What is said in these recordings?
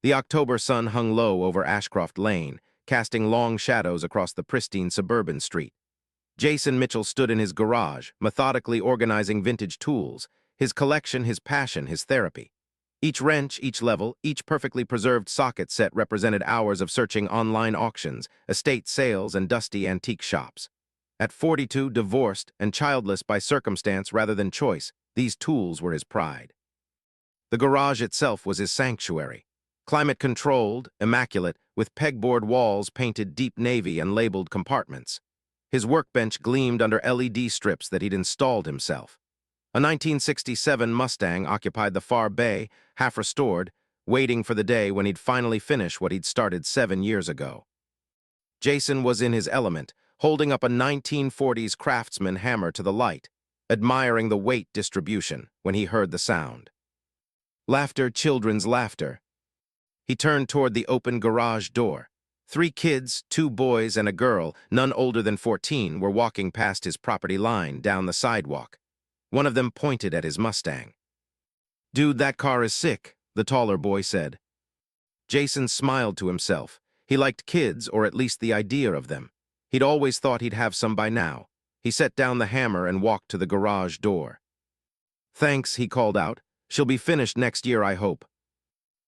The October sun hung low over Ashcroft Lane, casting long shadows across the pristine suburban street. Jason Mitchell stood in his garage, methodically organizing vintage tools, his collection, his passion, his therapy. Each wrench, each level, each perfectly preserved socket set represented hours of searching online auctions, estate sales, and dusty antique shops. At 42, divorced and childless by circumstance rather than choice, these tools were his pride. The garage itself was his sanctuary. Climate-controlled, immaculate, with pegboard walls painted deep navy and labeled compartments. His workbench gleamed under LED strips that he'd installed himself. A 1967 Mustang occupied the far bay, half restored, waiting for the day when he'd finally finish what he'd started 7 years ago. Jason was in his element, holding up a 1940s Craftsman hammer to the light, admiring the weight distribution when he heard the sound. Laughter, children's laughter. He turned toward the open garage door. 3 kids, 2 boys and a girl, none older than 14, were walking past his property line down the sidewalk. One of them pointed at his Mustang. "Dude, that car is sick," the taller boy said. Jason smiled to himself. He liked kids, or at least the idea of them. He'd always thought he'd have some by now. He set down the hammer and walked to the garage door. "Thanks," he called out. "She'll be finished next year, I hope."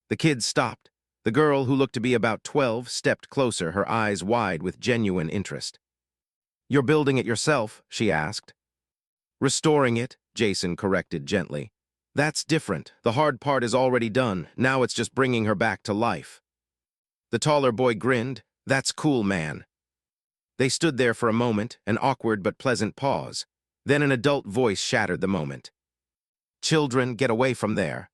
The kids stopped. The girl, who looked to be about 12, stepped closer, her eyes wide with genuine interest. "You're building it yourself?" she asked. "Restoring it," Jason corrected gently. "That's different. The hard part is already done. Now it's just bringing her back to life." The taller boy grinned. "That's cool, man." They stood there for a moment, an awkward but pleasant pause. Then an adult voice shattered the moment. "Children, get away from there."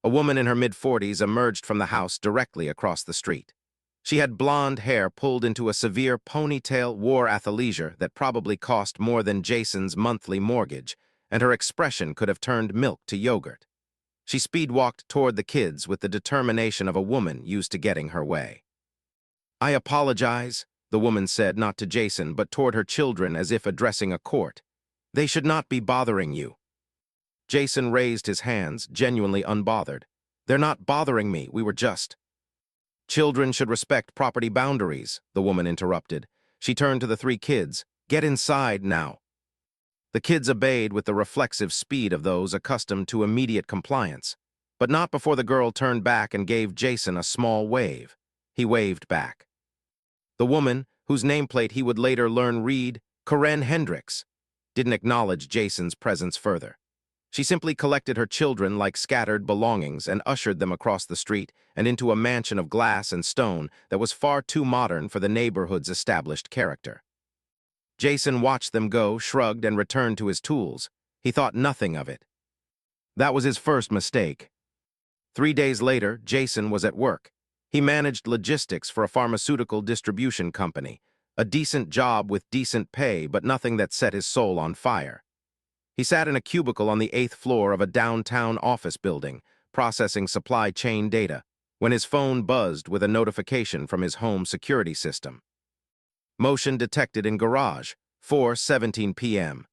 A woman in her mid-40s emerged from the house directly across the street. She had blonde hair pulled into a severe ponytail, wore athleisure that probably cost more than Jason's monthly mortgage, and her expression could have turned milk to yogurt. She speed-walked toward the kids with the determination of a woman used to getting her way. "I apologize," the woman said, not to Jason, but toward her children as if addressing a court. "They should not be bothering you." Jason raised his hands, genuinely unbothered. "They're not bothering me, we were just—" "Children should respect property boundaries," the woman interrupted. She turned to the 3 kids. "Get inside now." The kids obeyed with the reflexive speed of those accustomed to immediate compliance, but not before the girl turned back and gave Jason a small wave. He waved back. The woman, whose nameplate he would later learn read Karen Hendricks, didn't acknowledge Jason's presence further. She simply collected her children like scattered belongings and ushered them across the street and into a mansion of glass and stone that was far too modern for the neighborhood's established character. Jason watched them go, shrugged, and returned to his tools. He thought nothing of it. That was his first mistake. 3 days later, Jason was at work. He managed logistics for a pharmaceutical distribution company, a decent job with decent pay, but nothing that set his soul on fire. He sat in a cubicle on the 8th floor of a downtown office building, processing supply chain data, when his phone buzzed with a notification from his home security system. Motion detected in garage, 4:17 p.m.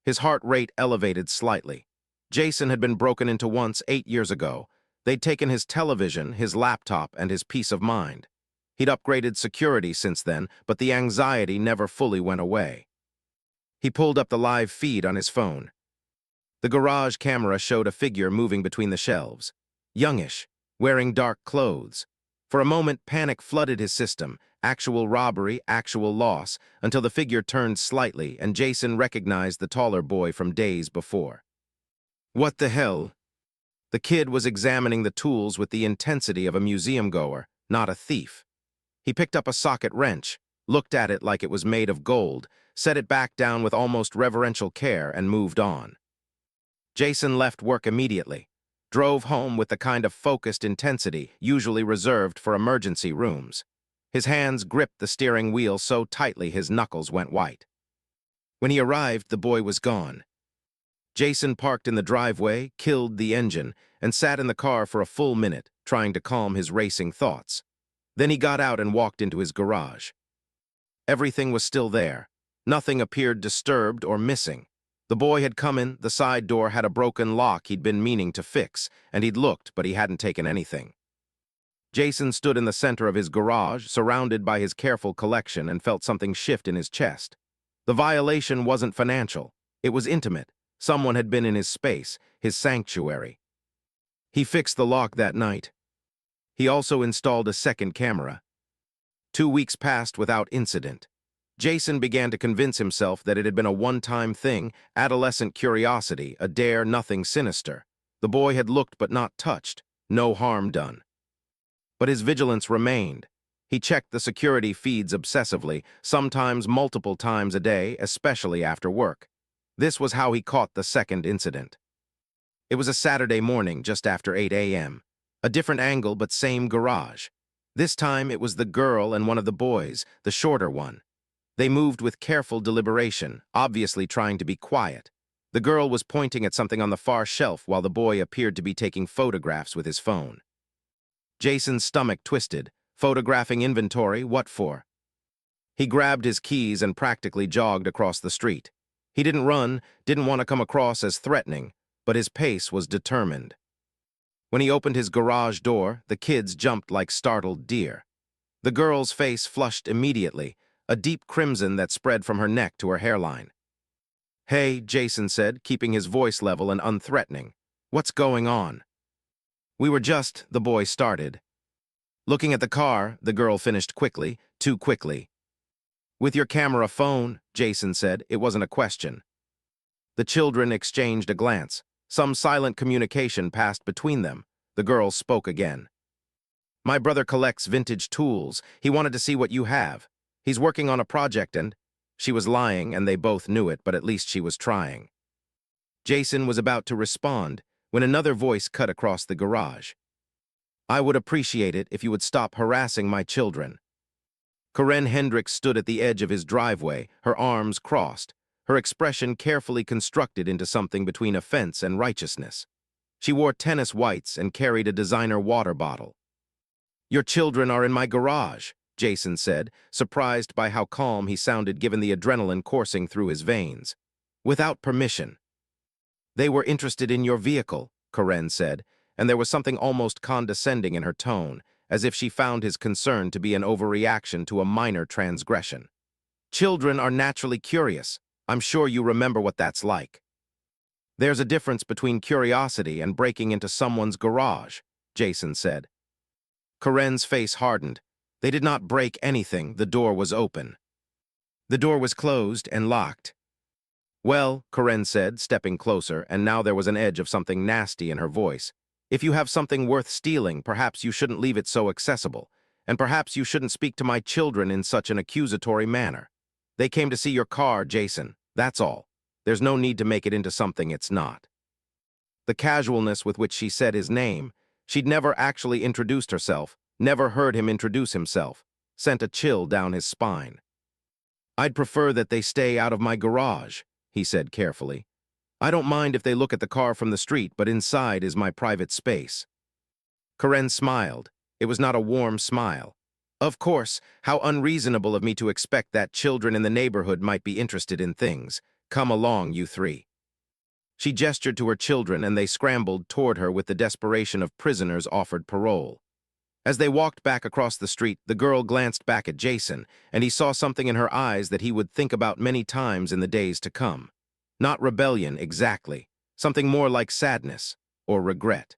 His heart rate elevated slightly. Jason had been broken into once 8 years ago. They'd taken his television, his laptop, and his peace of mind. He'd upgraded security since then, but the anxiety never fully went away. He pulled up the live feed on his phone. The garage camera showed a figure moving between the shelves. Youngish, wearing dark clothes. For a moment, panic flooded his system. Actual robbery, actual loss, until the figure turned slightly and Jason recognized the taller boy from days before. "What the hell?" The kid was examining the tools with the intensity of a museum-goer, not a thief. He picked up a socket wrench, looked at it like it was made of gold, set it back down with almost reverential care, and moved on. Jason left work immediately, drove home with the kind of focused intensity usually reserved for emergency rooms. His hands gripped the steering wheel so tightly his knuckles went white. When he arrived, the boy was gone. Jason parked in the driveway, killed the engine, and sat in the car for a full minute, trying to calm his racing thoughts. Then he got out and walked into his garage. Everything was still there. Nothing appeared disturbed or missing. The boy had come in, the side door had a broken lock he'd been meaning to fix, and he'd looked, but he hadn't taken anything. Jason stood in the center of his garage, surrounded by his careful collection, and felt something shift in his chest. The violation wasn't financial. It was intimate. Someone had been in his space, his sanctuary. He fixed the lock that night. He also installed a second camera. 2 weeks passed without incident. Jason began to convince himself that it had been a one-time thing, adolescent curiosity, a dare, nothing sinister. The boy had looked but not touched. No harm done. But his vigilance remained. He checked the security feeds obsessively, sometimes multiple times a day, especially after work. This was how he caught the second incident. It was a Saturday morning just after 8 a.m. A different angle but same garage. This time it was the girl and one of the boys, the shorter one. They moved with careful deliberation, obviously trying to be quiet. The girl was pointing at something on the far shelf while the boy appeared to be taking photographs with his phone. Jason's stomach twisted. Photographing inventory, what for? He grabbed his keys and practically jogged across the street. He didn't run, didn't want to come across as threatening, but his pace was determined. When he opened his garage door, the kids jumped like startled deer. The girl's face flushed immediately, a deep crimson that spread from her neck to her hairline. "Hey," Jason said, keeping his voice level and unthreatening. "What's going on?" "We were just," the boy started. "Looking at the car," the girl finished quickly, too quickly. "With your camera phone," Jason said. It wasn't a question. The children exchanged a glance. Some silent communication passed between them. The girl spoke again. "My brother collects vintage tools. He wanted to see what you have. He's working on a project and—" She was lying, and they both knew it, but at least she was trying. Jason was about to respond when another voice cut across the garage. "I would appreciate it if you would stop harassing my children." Karen Hendricks stood at the edge of his driveway, her arms crossed, her expression carefully constructed into something between offense and righteousness. She wore tennis whites and carried a designer water bottle. "Your children are in my garage," Jason said, surprised by how calm he sounded given the adrenaline coursing through his veins. "Without permission." "They were interested in your vehicle," Karen said, and there was something almost condescending in her tone, as if she found his concern to be an overreaction to a minor transgression. "Children are naturally curious. I'm sure you remember what that's like." "There's a difference between curiosity and breaking into someone's garage," Jason said. Karen's face hardened. They did not break anything. The door was open. The door was closed and locked. "Well," Karen said, stepping closer, and now there was an edge of something nasty in her voice. "If you have something worth stealing, perhaps you shouldn't leave it so accessible, and perhaps you shouldn't speak to my children in such an accusatory manner. They came to see your car, Jason. That's all. There's no need to make it into something it's not." The casualness with which she said his name, she'd never actually introduced herself, never heard him introduce himself, sent a chill down his spine. "I'd prefer that they stay out of my garage," he said carefully. "I don't mind if they look at the car from the street, but inside is my private space." Karen smiled. It was not a warm smile. "Of course, how unreasonable of me to expect that children in the neighborhood might be interested in things. Come along, you three." She gestured to her children, and they scrambled toward her with the desperation of prisoners offered parole. As they walked back across the street, the girl glanced back at Jason, and he saw something in her eyes that he would think about many times in the days to come. Not rebellion, exactly. Something more like sadness or regret.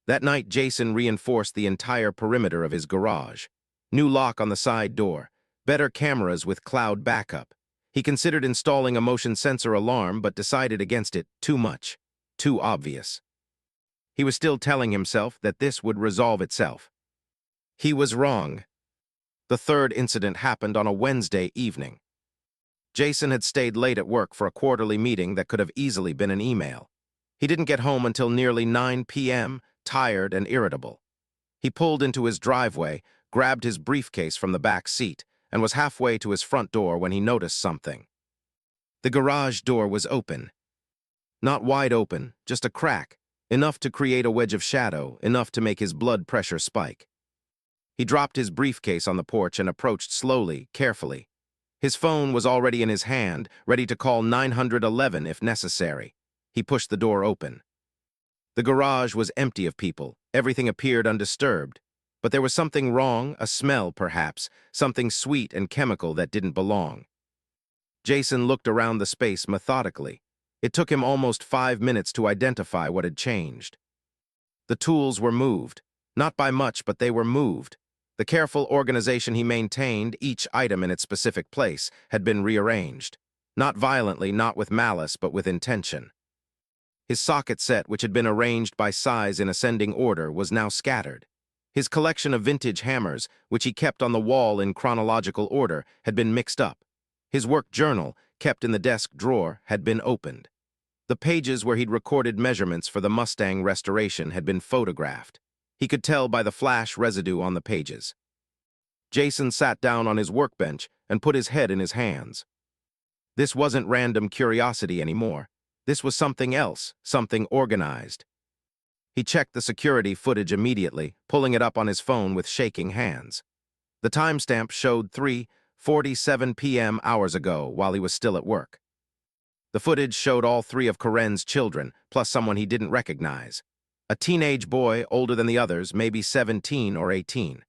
That night, Jason reinforced the entire perimeter of his garage. New lock on the side door, better cameras with cloud backup. He considered installing a motion sensor alarm, but decided against it. Too much. Too obvious. He was still telling himself that this would resolve itself. He was wrong. The third incident happened on a Wednesday evening. Jason had stayed late at work for a quarterly meeting that could have easily been an email. He didn't get home until nearly 9 p.m., tired and irritable. He pulled into his driveway, grabbed his briefcase from the back seat, and was halfway to his front door when he noticed something. The garage door was open. Not wide open, just a crack, enough to create a wedge of shadow, enough to make his blood pressure spike. He dropped his briefcase on the porch and approached slowly, carefully. His phone was already in his hand, ready to call 911 if necessary. He pushed the door open. The garage was empty of people. Everything appeared undisturbed. But there was something wrong, a smell perhaps, something sweet and chemical that didn't belong. Jason looked around the space methodically. It took him almost 5 minutes to identify what had changed. The tools were moved. Not by much, but they were moved. The careful organization he maintained, each item in its specific place, had been rearranged. Not violently, not with malice, but with intention. His socket set, which had been arranged by size in ascending order, was now scattered. His collection of vintage hammers, which he kept on the wall in chronological order, had been mixed up. His work journal, kept in the desk drawer, had been opened. The pages where he'd recorded measurements for the Mustang restoration had been photographed. He could tell by the flash residue on the pages. Jason sat down on his workbench and put his head in his hands. This wasn't random curiosity anymore. This was something else, something organized. He checked the security footage immediately, pulling it up on his phone with shaking hands. The timestamp showed 3:47 p.m. hours ago while he was still at work. The footage showed all 3 of KARENS' children, plus someone he didn't recognize. A teenage boy older than the others, maybe 17 or 18.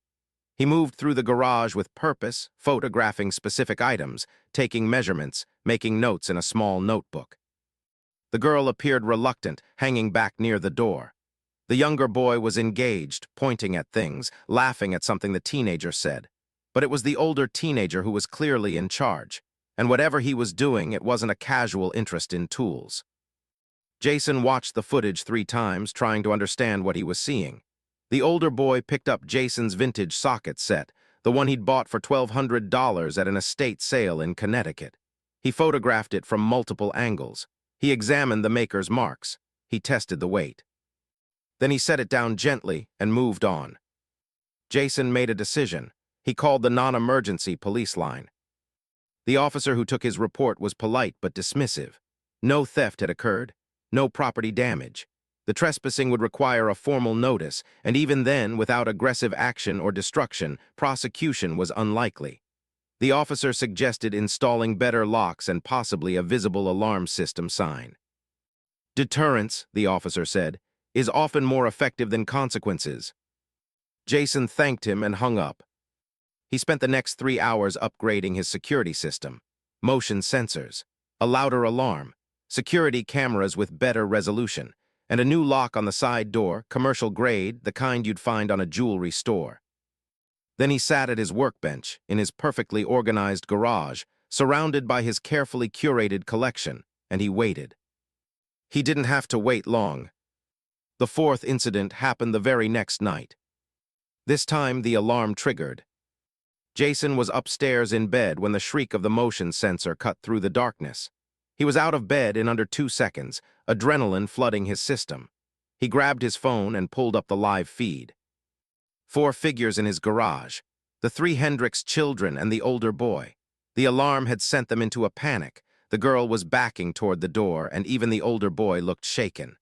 He moved through the garage with purpose, photographing specific items, taking measurements, making notes in a small notebook. The girl appeared reluctant, hanging back near the door. The younger boy was engaged, pointing at things, laughing at something the teenager said. But it was the older teenager who was clearly in charge. And whatever he was doing, it wasn't a casual interest in tools. Jason watched the footage 3 times, trying to understand what he was seeing. The older boy picked up Jason's vintage socket set, the one he'd bought for $1,200 at an estate sale in Connecticut. He photographed it from multiple angles. He examined the maker's marks. He tested the weight. Then he set it down gently and moved on. Jason made a decision. He called the non-emergency police line. The officer who took his report was polite but dismissive. No theft had occurred, no property damage. The trespassing would require a formal notice, and even then, without aggressive action or destruction, prosecution was unlikely. The officer suggested installing better locks and possibly a visible alarm system sign. Deterrence, the officer said, is often more effective than consequences. Jason thanked him and hung up. He spent the next 3 hours upgrading his security system. Motion sensors, a louder alarm, security cameras with better resolution, and a new lock on the side door, commercial grade, the kind you'd find on a jewelry store. Then he sat at his workbench, in his perfectly organized garage, surrounded by his carefully curated collection, and he waited. He didn't have to wait long. The 4th incident happened the very next night. This time, the alarm triggered. Jason was upstairs in bed when the shriek of the motion sensor cut through the darkness. He was out of bed in under 2 seconds, adrenaline flooding his system. He grabbed his phone and pulled up the live feed. 4 figures in his garage, the 3 Hendricks children and the older boy. The alarm had sent them into a panic. The girl was backing toward the door, and even the older boy looked shaken.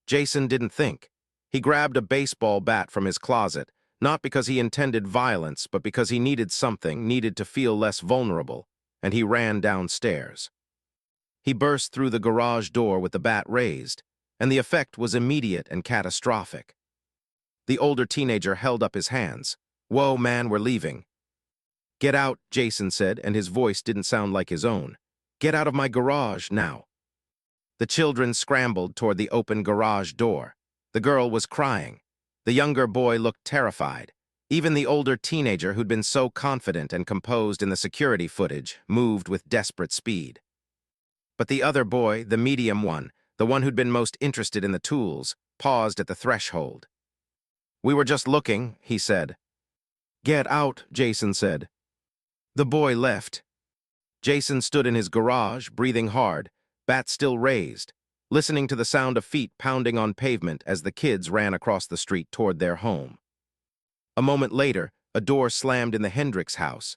Jason didn't think. He grabbed a baseball bat from his closet, not because he intended violence, but because he needed something, needed to feel less vulnerable, and he ran downstairs. He burst through the garage door with the bat raised, and the effect was immediate and catastrophic. The older teenager held up his hands. "Whoa, man, we're leaving." "Get out," Jason said, and his voice didn't sound like his own. "Get out of my garage, now." The children scrambled toward the open garage door. The girl was crying. The younger boy looked terrified. Even the older teenager, who'd been so confident and composed in the security footage, moved with desperate speed. But the other boy, the medium one, the one who'd been most interested in the tools, paused at the threshold. "We were just looking," he said. "Get out," Jason said. The boy left. Jason stood in his garage, breathing hard, bat still raised, listening to the sound of feet pounding on pavement as the kids ran across the street toward their home. A moment later, a door slammed in the Hendricks house.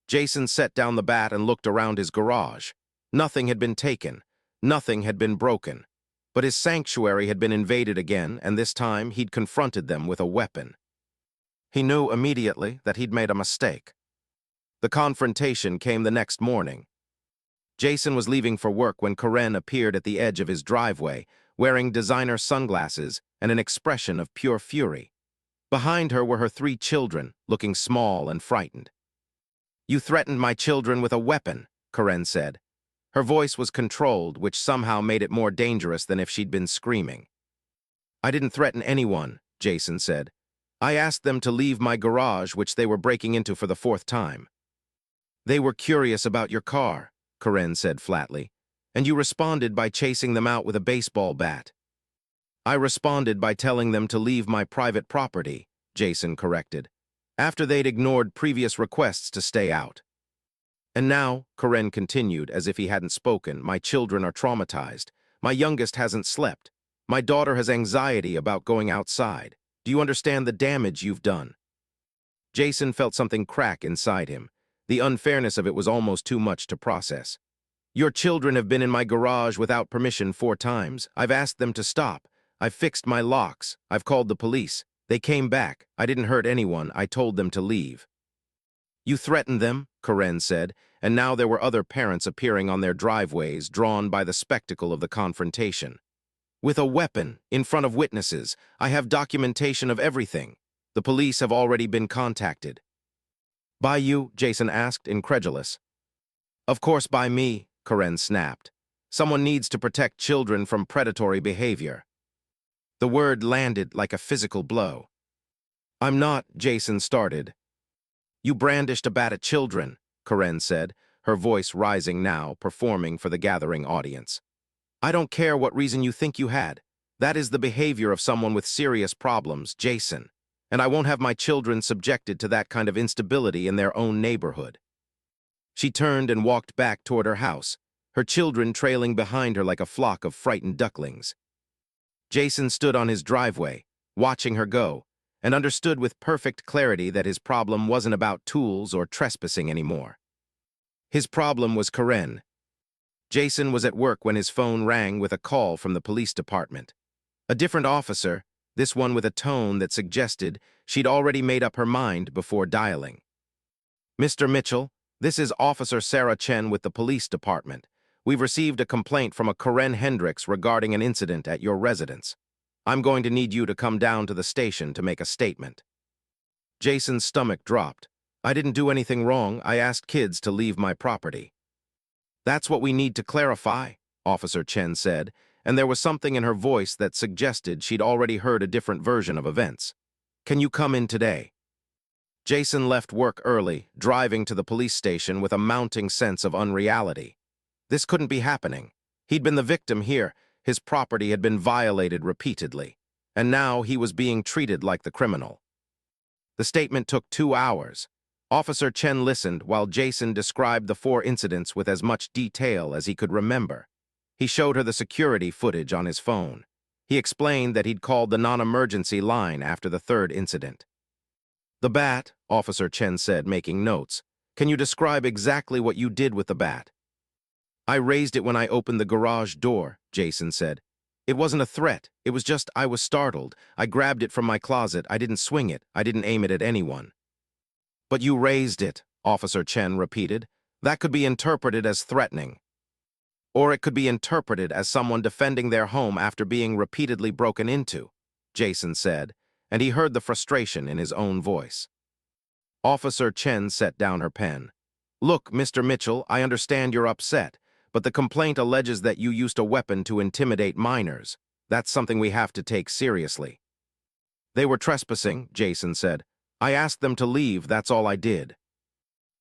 Jason set down the bat and looked around his garage. Nothing had been taken. Nothing had been broken. But his sanctuary had been invaded again, and this time he'd confronted them with a weapon. He knew immediately that he'd made a mistake. The confrontation came the next morning. Jason was leaving for work when Karen appeared at the edge of his driveway, wearing designer sunglasses and an expression of pure fury. Behind her were her 3 children, looking small and frightened. "You threatened my children with a weapon," KARENS said. Her voice was controlled, which somehow made it more dangerous than if she'd been screaming. "I didn't threaten anyone," Jason said. "I asked them to leave my garage, which they were breaking into for the 4th time." "They were curious about your car," KARENS said flatly, "and you responded by chasing them out with a baseball bat." "I responded by telling them to leave my private property," Jason corrected, "after they'd ignored previous requests to stay out. And now," KARENS continued, as if he hadn't spoken, "my children are traumatized. My youngest hasn't slept. My daughter has anxiety about going outside. Do you understand the damage you've done?" Jason felt something crack inside him. The unfairness of it was almost too much to process. "Your children have been in my garage without permission 4 times. I've asked them to stop. I've fixed my locks. I've called the police. They came back. I didn't hurt anyone. I told them to leave." "You threatened them," KARENS said, and now there were other parents appearing on their driveways, drawn by the spectacle of the confrontation. "With a weapon, in front of witnesses. I have documentation of everything. The police have already been contacted." "By you?" Jason asked, incredulous. "Of course by me," KARENS snapped. "Someone needs to protect children from predatory behavior." The word landed like a physical blow. "I'm not," Jason started. "You brandished a bat at children," KARENS said, her voice rising now, performing for the gathering audience. "I don't care what reason you think you had. That is the behavior of someone with serious problems, Jason. And I won't have my children subjected to that kind of instability in their own neighborhood." She turned and walked back toward her house, her children trailing behind her like a flock of frightened ducklings. Jason stood on his driveway, watching her go, and understood with perfect clarity that his problem wasn't about tools or trespassing anymore. His problem was KARENS. Jason was at work when his phone rang with a call from the police department. A different officer, this one with a tone that suggested she'd already made up her mind before dialing. "Mr. Mitchell, this is Officer Sarah Chen with the police department. We've received a complaint from a KARENS Hendricks regarding an incident at your residence. I'm going to need you to come down to the station to make a statement." Jason's stomach dropped. "I didn't do anything wrong. I asked kids to leave my property." "That's what we need to clarify," Officer Chen said, and there was something in her voice that suggested she'd already heard a different version of events. "Can you come in today?" Jason left work early, driving to the police station with a mounting sense of unreality. This couldn't be happening. He'd been the victim here. His property had been violated repeatedly, and now he was being treated like the criminal. The statement took 2 hours. Officer Chen listened while Jason described the 4 incidents with as much detail as he could remember. He showed her the security footage on his phone. He explained that he'd called the non-emergency line after the 3rd incident. "The bat," Officer Chen said, making notes. "Can you describe exactly what you did with the bat?" "I raised it when I opened the garage door," Jason said. "It wasn't a threat. It was just I was startled. I grabbed it from my closet. I didn't swing it. I didn't aim it at anyone." "But you raised it," Officer Chen repeated. "That could be interpreted as threatening. Or it could be interpreted as someone defending their home after being repeatedly broken into," Jason said, and he heard the frustration in his own voice. Officer Chen set down her pen. "Look, Mr. Mitchell, I understand you're upset, but the complaint alleges that you used a weapon to intimidate minors. That's something we have to take seriously." "They were trespassing," Jason said. "I asked them to leave, that's all I did."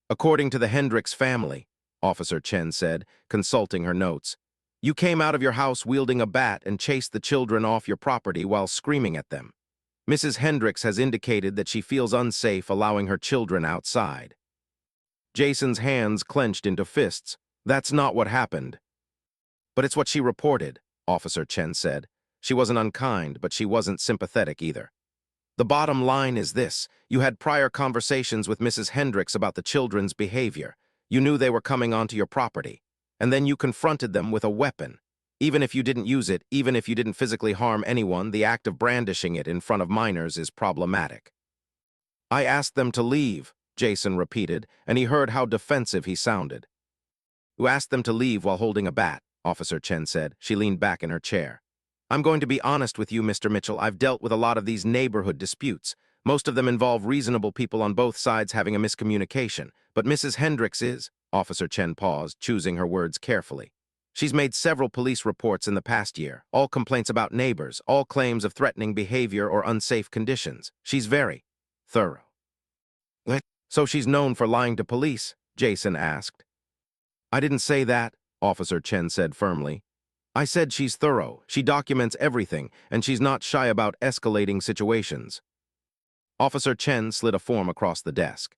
"According to the Hendricks family," Officer Chen said, consulting her notes, "you came out of your house wielding a bat and chased the children off your property while screaming at them. Mrs. Hendricks has indicated that she feels unsafe allowing her children outside." Jason's hands clenched into fists. "That's not what happened." "But it's what she reported," Officer Chen said. She wasn't unkind, but she wasn't sympathetic either. "The bottom line is this. You had prior conversations with Mrs. Hendricks about the children's behavior. You knew they were coming onto your property. And then you confronted them with a weapon. Even if you didn't use it, even if you didn't physically harm anyone, the act of brandishing it in front of minors is problematic." "I asked them to leave," Jason repeated, and he heard how defensive he sounded. "You asked them to leave while holding a bat," Officer Chen said. She leaned back in her chair. "I'm going to be honest with you, Mr. Mitchell. I've dealt with a lot of these neighborhood disputes. Most of them involve reasonable people on both sides having a miscommunication. But Mrs. Hendricks is, Officer Chen paused, choosing her words carefully. She's made several police reports in the past year, all complaints about neighbors, all claims of threatening behavior or unsafe conditions. She's very thorough. What? So she's known for lying to police? Jason asked. I didn't say that, Officer Chen said firmly. I said she's thorough, she documents everything, and she's not shy about escalating situations. Officer Chen slid a form across the desk.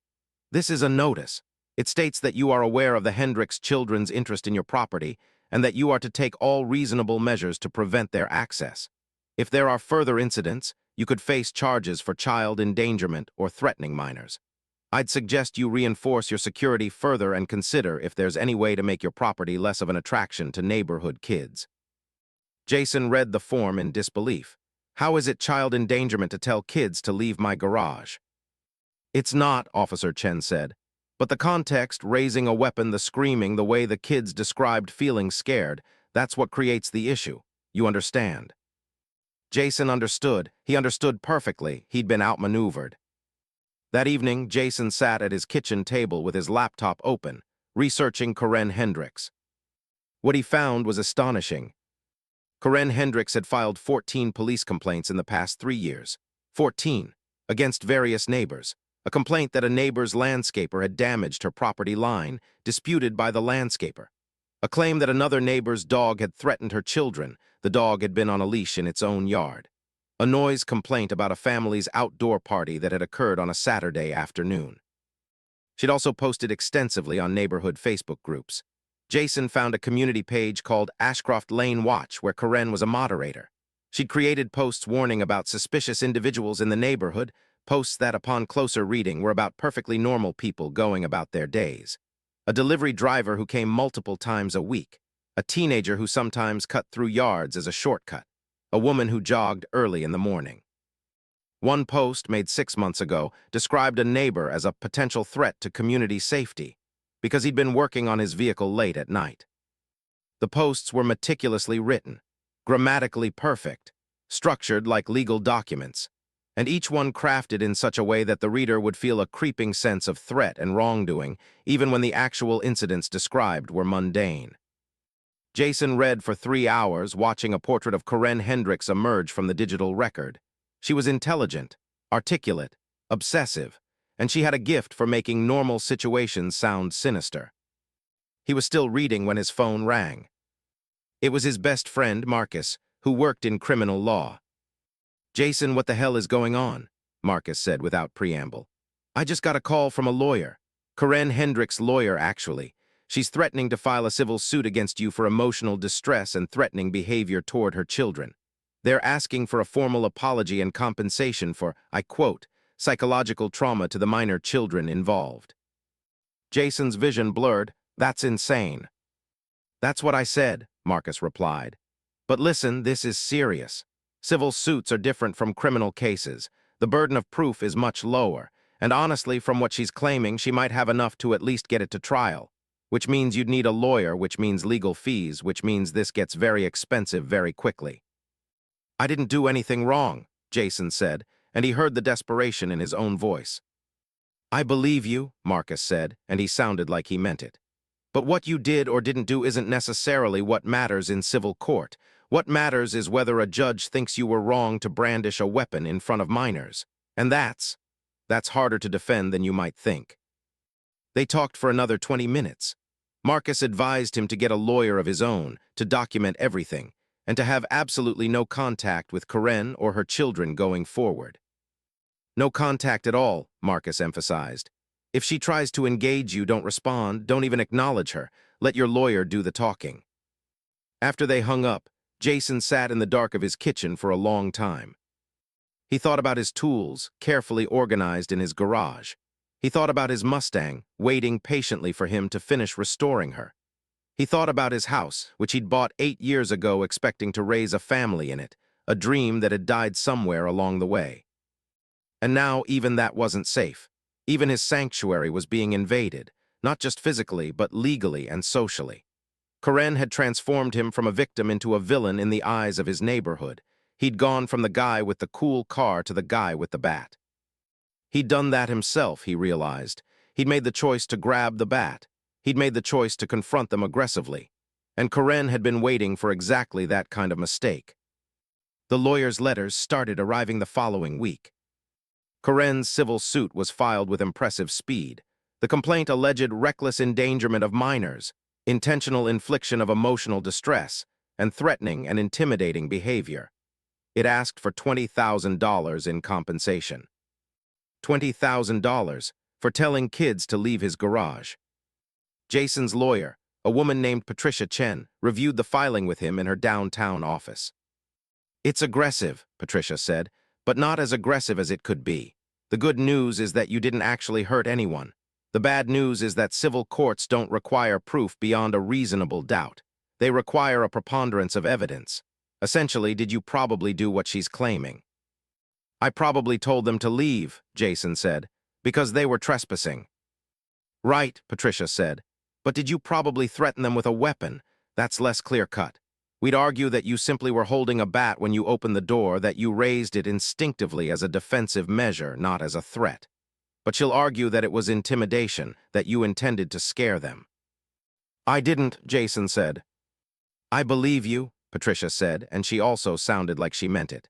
This is a notice. It states that you are aware of the Hendricks children's interest in your property and that you are to take all reasonable measures to prevent their access. If there are further incidents, you could face charges for child endangerment or threatening minors. I'd suggest you reinforce your security further and consider if there's any way to make your property less of an attraction to neighborhood kids. Jason read the form in disbelief. How is it child endangerment to tell kids to leave my garage? It's not, Officer Chen said. But the context, raising a weapon, the screaming, the way the kids described feeling scared, that's what creates the issue. You understand? Jason understood. He understood perfectly. He'd been outmaneuvered. That evening, Jason sat at his kitchen table with his laptop open, researching Karen Hendricks. What he found was astonishing. Karen Hendricks had filed 14 police complaints in the past 3 years. 14, against various neighbors. A complaint that a neighbor's landscaper had damaged her property line, disputed by the landscaper. A claim that another neighbor's dog had threatened her children. The dog had been on a leash in its own yard. A noise complaint about a family's outdoor party that had occurred on a Saturday afternoon. She'd also posted extensively on neighborhood Facebook groups. Jason found a community page called Ashcroft Lane Watch where Karen was a moderator. She'd created posts warning about suspicious individuals in the neighborhood, posts that, upon closer reading, were about perfectly normal people going about their days. A delivery driver who came multiple times a week. A teenager who sometimes cut through yards as a shortcut. A woman who jogged early in the morning. One post, made 6 months ago, described a neighbor as a potential threat to community safety because he'd been working on his vehicle late at night. The posts were meticulously written, grammatically perfect, structured like legal documents, and each one crafted in such a way that the reader would feel a creeping sense of threat and wrongdoing, even when the actual incidents described were mundane. Jason read for 3 hours, watching a portrait of Karen Hendricks emerge from the digital record. She was intelligent, articulate, obsessive, and she had a gift for making normal situations sound sinister. He was still reading when his phone rang. It was his best friend, Marcus, who worked in criminal law. Jason, what the hell is going on? Marcus said without preamble. I just got a call from a lawyer. Karen Hendricks' lawyer, actually. She's threatening to file a civil suit against you for emotional distress and threatening behavior toward her children. They're asking for a formal apology and compensation for, I quote, psychological trauma to the minor children involved. Jason's vision blurred. That's insane. That's what I said, Marcus replied. But listen, this is serious. Civil suits are different from criminal cases. The burden of proof is much lower, and honestly, from what she's claiming, she might have enough to at least get it to trial, which means you'd need a lawyer, which means legal fees, which means this gets very expensive very quickly. I didn't do anything wrong, Jason said, and he heard the desperation in his own voice. I believe you, Marcus said, and he sounded like he meant it. But what you did or didn't do isn't necessarily what matters in civil court. What matters is whether a judge thinks you were wrong to brandish a weapon in front of minors. And that's harder to defend than you might think. They talked for another 20 minutes. Marcus advised him to get a lawyer of his own, to document everything, and to have absolutely no contact with Karen or her children going forward. No contact at all, Marcus emphasized. If she tries to engage you, don't respond, don't even acknowledge her. Let your lawyer do the talking. After they hung up, Jason sat in the dark of his kitchen for a long time. He thought about his tools, carefully organized in his garage. He thought about his Mustang, waiting patiently for him to finish restoring her. He thought about his house, which he'd bought 8 years ago expecting to raise a family in it, a dream that had died somewhere along the way. And now even that wasn't safe. Even his sanctuary was being invaded, not just physically, but legally and socially. Karen had transformed him from a victim into a villain in the eyes of his neighborhood. He'd gone from the guy with the cool car to the guy with the bat. He'd done that himself, he realized. He'd made the choice to grab the bat. He'd made the choice to confront them aggressively. And Karen had been waiting for exactly that kind of mistake. The lawyer's letters started arriving the following week. Karen's civil suit was filed with impressive speed. The complaint alleged reckless endangerment of minors, intentional infliction of emotional distress, and threatening and intimidating behavior. It asked for $20,000 in compensation. $20,000 for telling kids to leave his garage. Jason's lawyer, a woman named Patricia Chen, reviewed the filing with him in her downtown office. "It's aggressive," Patricia said, "but not as aggressive as it could be. The good news is that you didn't actually hurt anyone. The bad news is that civil courts don't require proof beyond a reasonable doubt. They require a preponderance of evidence. Essentially, did you probably do what she's claiming?" "I probably told them to leave," Jason said, "because they were trespassing." "Right," Patricia said, "but did you probably threaten them with a weapon? That's less clear-cut. We'd argue that you simply were holding a bat when you opened the door, that you raised it instinctively as a defensive measure, not as a threat. But she'll argue that it was intimidation, that you intended to scare them." "I didn't," Jason said. "I believe you," Patricia said, and she also sounded like she meant it.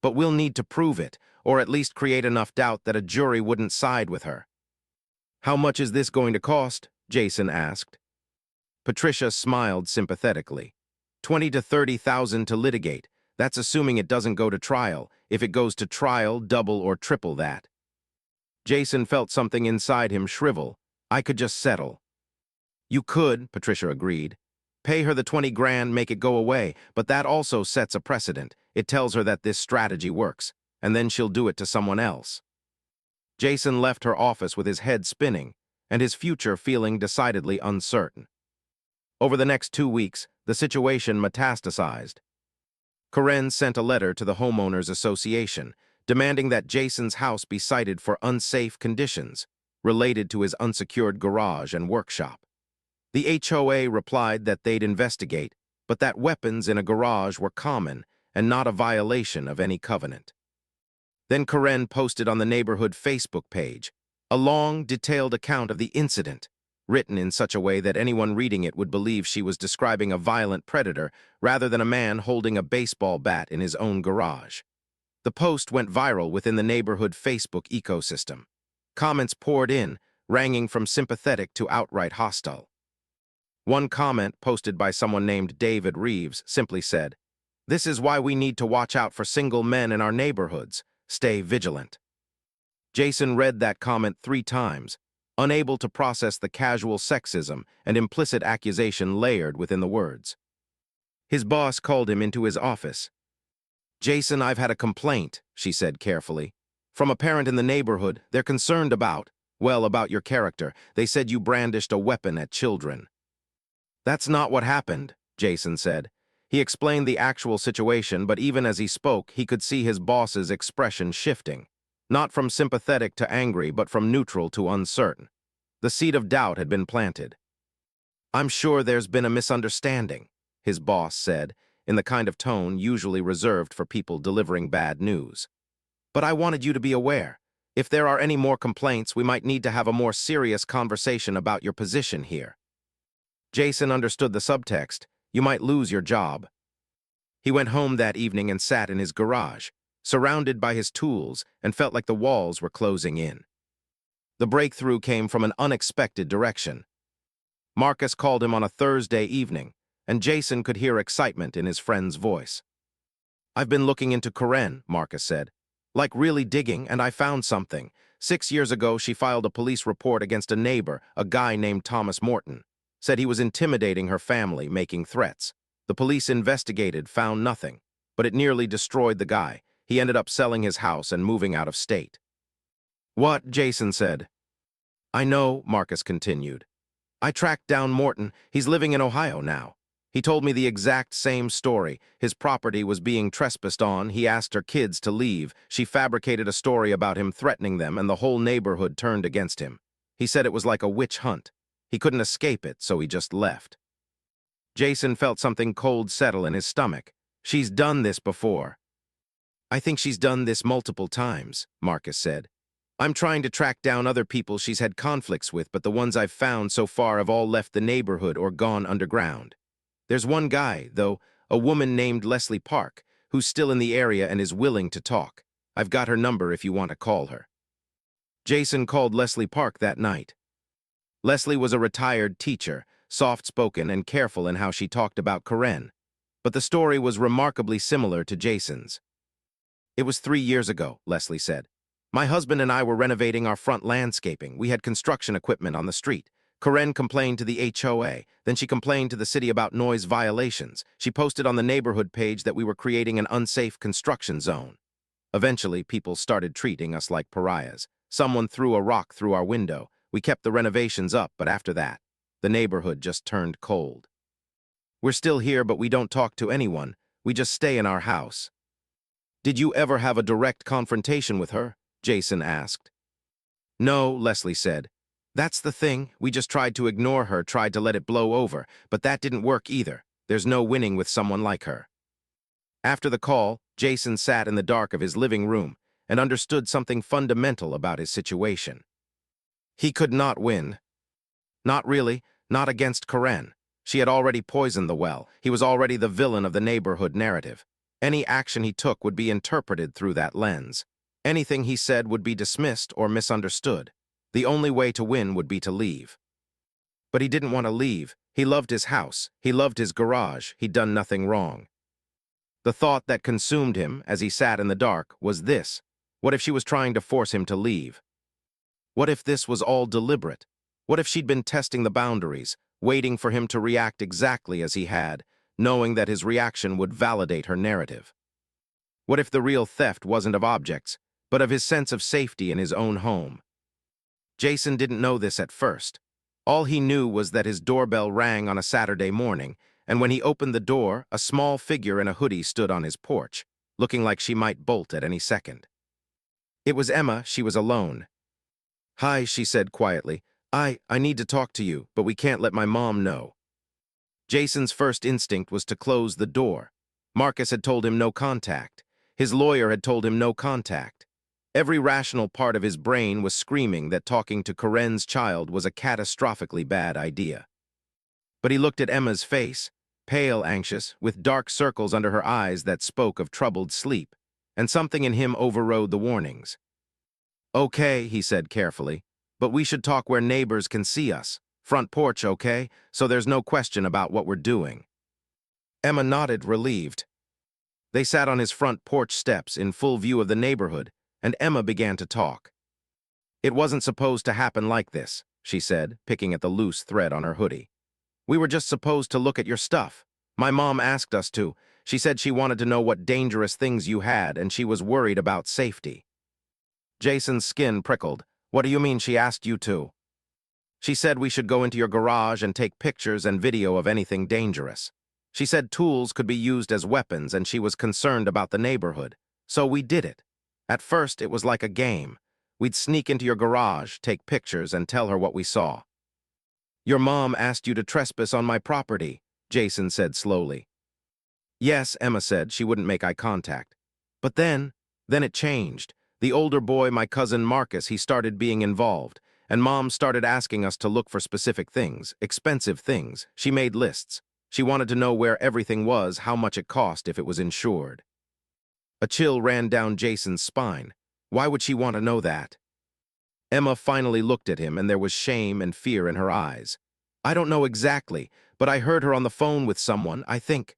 "But we'll need to prove it, or at least create enough doubt that a jury wouldn't side with her." "How much is this going to cost?" Jason asked. Patricia smiled sympathetically. 20 to 30,000 to litigate. That's assuming it doesn't go to trial. If it goes to trial, double or triple that. Jason felt something inside him shrivel. "I could just settle." "You could," Patricia agreed. "Pay her the 20 grand, make it go away, but that also sets a precedent. It tells her that this strategy works, and then she'll do it to someone else." Jason left her office with his head spinning, and his future feeling decidedly uncertain. Over the next 2 weeks, the situation metastasized. KARENS sent a letter to the Homeowners Association, demanding that Jason's house be cited for unsafe conditions related to his unsecured garage and workshop. The HOA replied that they'd investigate, but that weapons in a garage were common and not a violation of any covenant. Then Karen posted on the neighborhood Facebook page a long, detailed account of the incident, written in such a way that anyone reading it would believe she was describing a violent predator rather than a man holding a baseball bat in his own garage. The post went viral within the neighborhood Facebook ecosystem. Comments poured in, ranging from sympathetic to outright hostile. One comment, posted by someone named David Reeves, simply said, "This is why we need to watch out for single men in our neighborhoods. Stay vigilant." Jason read that comment 3 times, unable to process the casual sexism and implicit accusation layered within the words. His boss called him into his office. "Jason, I've had a complaint," she said carefully. "From a parent in the neighborhood. They're concerned about your character. They said you brandished a weapon at children." "That's not what happened," Jason said. He explained the actual situation, but even as he spoke, he could see his boss's expression shifting. Not from sympathetic to angry, but from neutral to uncertain. The seed of doubt had been planted. "I'm sure there's been a misunderstanding," his boss said, in the kind of tone usually reserved for people delivering bad news. "But I wanted you to be aware. If there are any more complaints, we might need to have a more serious conversation about your position here." Jason understood the subtext. You might lose your job. He went home that evening and sat in his garage, surrounded by his tools, and felt like the walls were closing in. The breakthrough came from an unexpected direction. Marcus called him on a Thursday evening, and Jason could hear excitement in his friend's voice. "I've been looking into Karen," Marcus said. "Like really digging, and I found something. 6 years ago, she filed a police report against a neighbor, a guy named Thomas Morton. Said he was intimidating her family, making threats. The police investigated, found nothing, but it nearly destroyed the guy. He ended up selling his house and moving out of state." "What?" Jason said. "I know," Marcus continued. "I tracked down Morton. He's living in Ohio now. He told me the exact same story. His property was being trespassed on. He asked her kids to leave. She fabricated a story about him threatening them, and the whole neighborhood turned against him. He said it was like a witch hunt. He couldn't escape it, so he just left." Jason felt something cold settle in his stomach. "She's done this before." "I think she's done this multiple times," Marcus said. I'm trying to track down other people she's had conflicts with, but the ones I've found so far have all left the neighborhood or gone underground. There's one guy, though, a woman named Leslie Park, who's still in the area and is willing to talk. I've got her number if you want to call her. Jason called Leslie Park that night. Leslie was a retired teacher, soft-spoken and careful in how she talked about Karen, but the story was remarkably similar to Jason's. It was 3 years ago, Leslie said. My husband and I were renovating our front landscaping. We had construction equipment on the street. Karen complained to the HOA. Then she complained to the city about noise violations. She posted on the neighborhood page that we were creating an unsafe construction zone. Eventually, people started treating us like pariahs. Someone threw a rock through our window. We kept the renovations up, but after that, the neighborhood just turned cold. We're still here, but we don't talk to anyone. We just stay in our house. Did you ever have a direct confrontation with her? Jason asked. No, Leslie said. That's the thing. We just tried to ignore her, tried to let it blow over, but that didn't work either. There's no winning with someone like her. After the call, Jason sat in the dark of his living room and understood something fundamental about his situation. He could not win. Not really, not against Karen. She had already poisoned the well. He was already the villain of the neighborhood narrative. Any action he took would be interpreted through that lens. Anything he said would be dismissed or misunderstood. The only way to win would be to leave. But he didn't want to leave. He loved his house. He loved his garage. He'd done nothing wrong. The thought that consumed him as he sat in the dark was this: what if she was trying to force him to leave? What if this was all deliberate? What if she'd been testing the boundaries, waiting for him to react exactly as he had, knowing that his reaction would validate her narrative? What if the real theft wasn't of objects, but of his sense of safety in his own home? Jason didn't know this at first. All he knew was that his doorbell rang on a Saturday morning, and when he opened the door, a small figure in a hoodie stood on his porch, looking like she might bolt at any second. It was Emma. She was alone. Hi, she said quietly. I need to talk to you, but we can't let my mom know. Jason's first instinct was to close the door. Marcus had told him no contact. His lawyer had told him no contact. Every rational part of his brain was screaming that talking to Karen's child was a catastrophically bad idea. But he looked at Emma's face, pale, anxious, with dark circles under her eyes that spoke of troubled sleep, and something in him overrode the warnings. Okay, he said carefully, but we should talk where neighbors can see us. Front porch, okay? So there's no question about what we're doing. Emma nodded, relieved. They sat on his front porch steps in full view of the neighborhood, and Emma began to talk. It wasn't supposed to happen like this, she said, picking at the loose thread on her hoodie. We were just supposed to look at your stuff. My mom asked us to. She said she wanted to know what dangerous things you had, and she was worried about safety. Jason's skin prickled. What do you mean she asked you to? She said we should go into your garage and take pictures and video of anything dangerous. She said tools could be used as weapons, and she was concerned about the neighborhood. So we did it. At first, it was like a game. We'd sneak into your garage, take pictures, and tell her what we saw. Your mom asked you to trespass on my property, Jason said slowly. Yes, Emma said. She wouldn't make eye contact. But then it changed. The older boy, my cousin Marcus, he started being involved, and Mom started asking us to look for specific things, expensive things. She made lists. She wanted to know where everything was, how much it cost if it was insured. A chill ran down Jason's spine. Why would she want to know that? Emma finally looked at him, and there was shame and fear in her eyes. I don't know exactly, but I heard her on the phone with someone, I think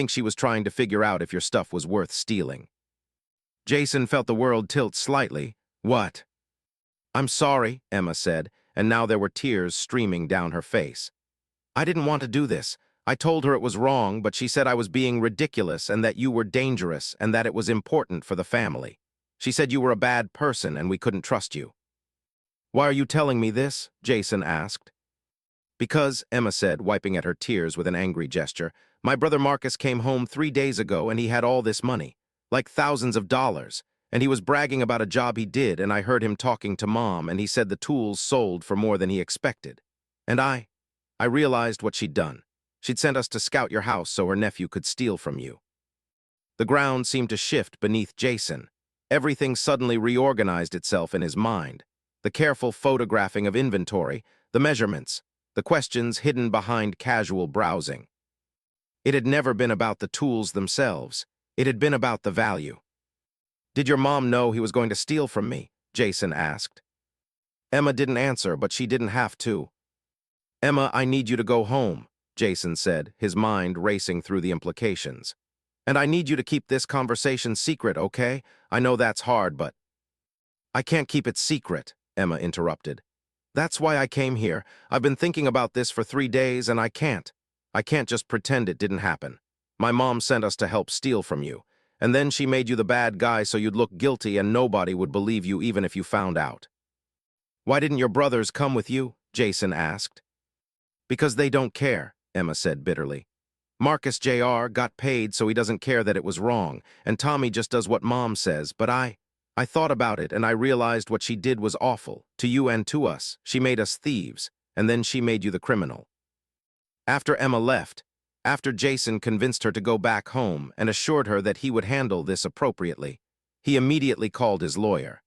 she was trying to figure out if your stuff was worth stealing. Jason felt the world tilt slightly. What? I'm sorry, Emma said, and now there were tears streaming down her face. I didn't want to do this. I told her it was wrong, but she said I was being ridiculous and that you were dangerous and that it was important for the family. She said you were a bad person and we couldn't trust you. Why are you telling me this? Jason asked. Because, Emma said, wiping at her tears with an angry gesture, my brother Marcus came home 3 days ago and he had all this money, like thousands of dollars, and he was bragging about a job he did, and I heard him talking to Mom, and he said the tools sold for more than he expected. And I realized what she'd done. She'd sent us to scout your house so her nephew could steal from you. The ground seemed to shift beneath Jason. Everything suddenly reorganized itself in his mind. The careful photographing of inventory, the measurements, the questions hidden behind casual browsing. It had never been about the tools themselves. It had been about the value. "Did your mom know he was going to steal from me?" Jason asked. Emma didn't answer, but she didn't have to. "Emma, I need you to go home," Jason said, his mind racing through the implications. "And I need you to keep this conversation secret, okay? I know that's hard, but—" "I can't keep it secret," Emma interrupted. "That's why I came here. I've been thinking about this for 3 days, and I can't. I can't just pretend it didn't happen. My mom sent us to help steal from you, and then she made you the bad guy so you'd look guilty and nobody would believe you even if you found out." "Why didn't your brothers come with you?" Jason asked. "Because they don't care," Emma said bitterly. "Marcus Jr. got paid so he doesn't care that it was wrong, and Tommy just does what Mom says, but I thought about it and I realized what she did was awful, to you and to us. She made us thieves, and then she made you the criminal." After Emma left, after Jason convinced her to go back home and assured her that he would handle this appropriately, he immediately called his lawyer.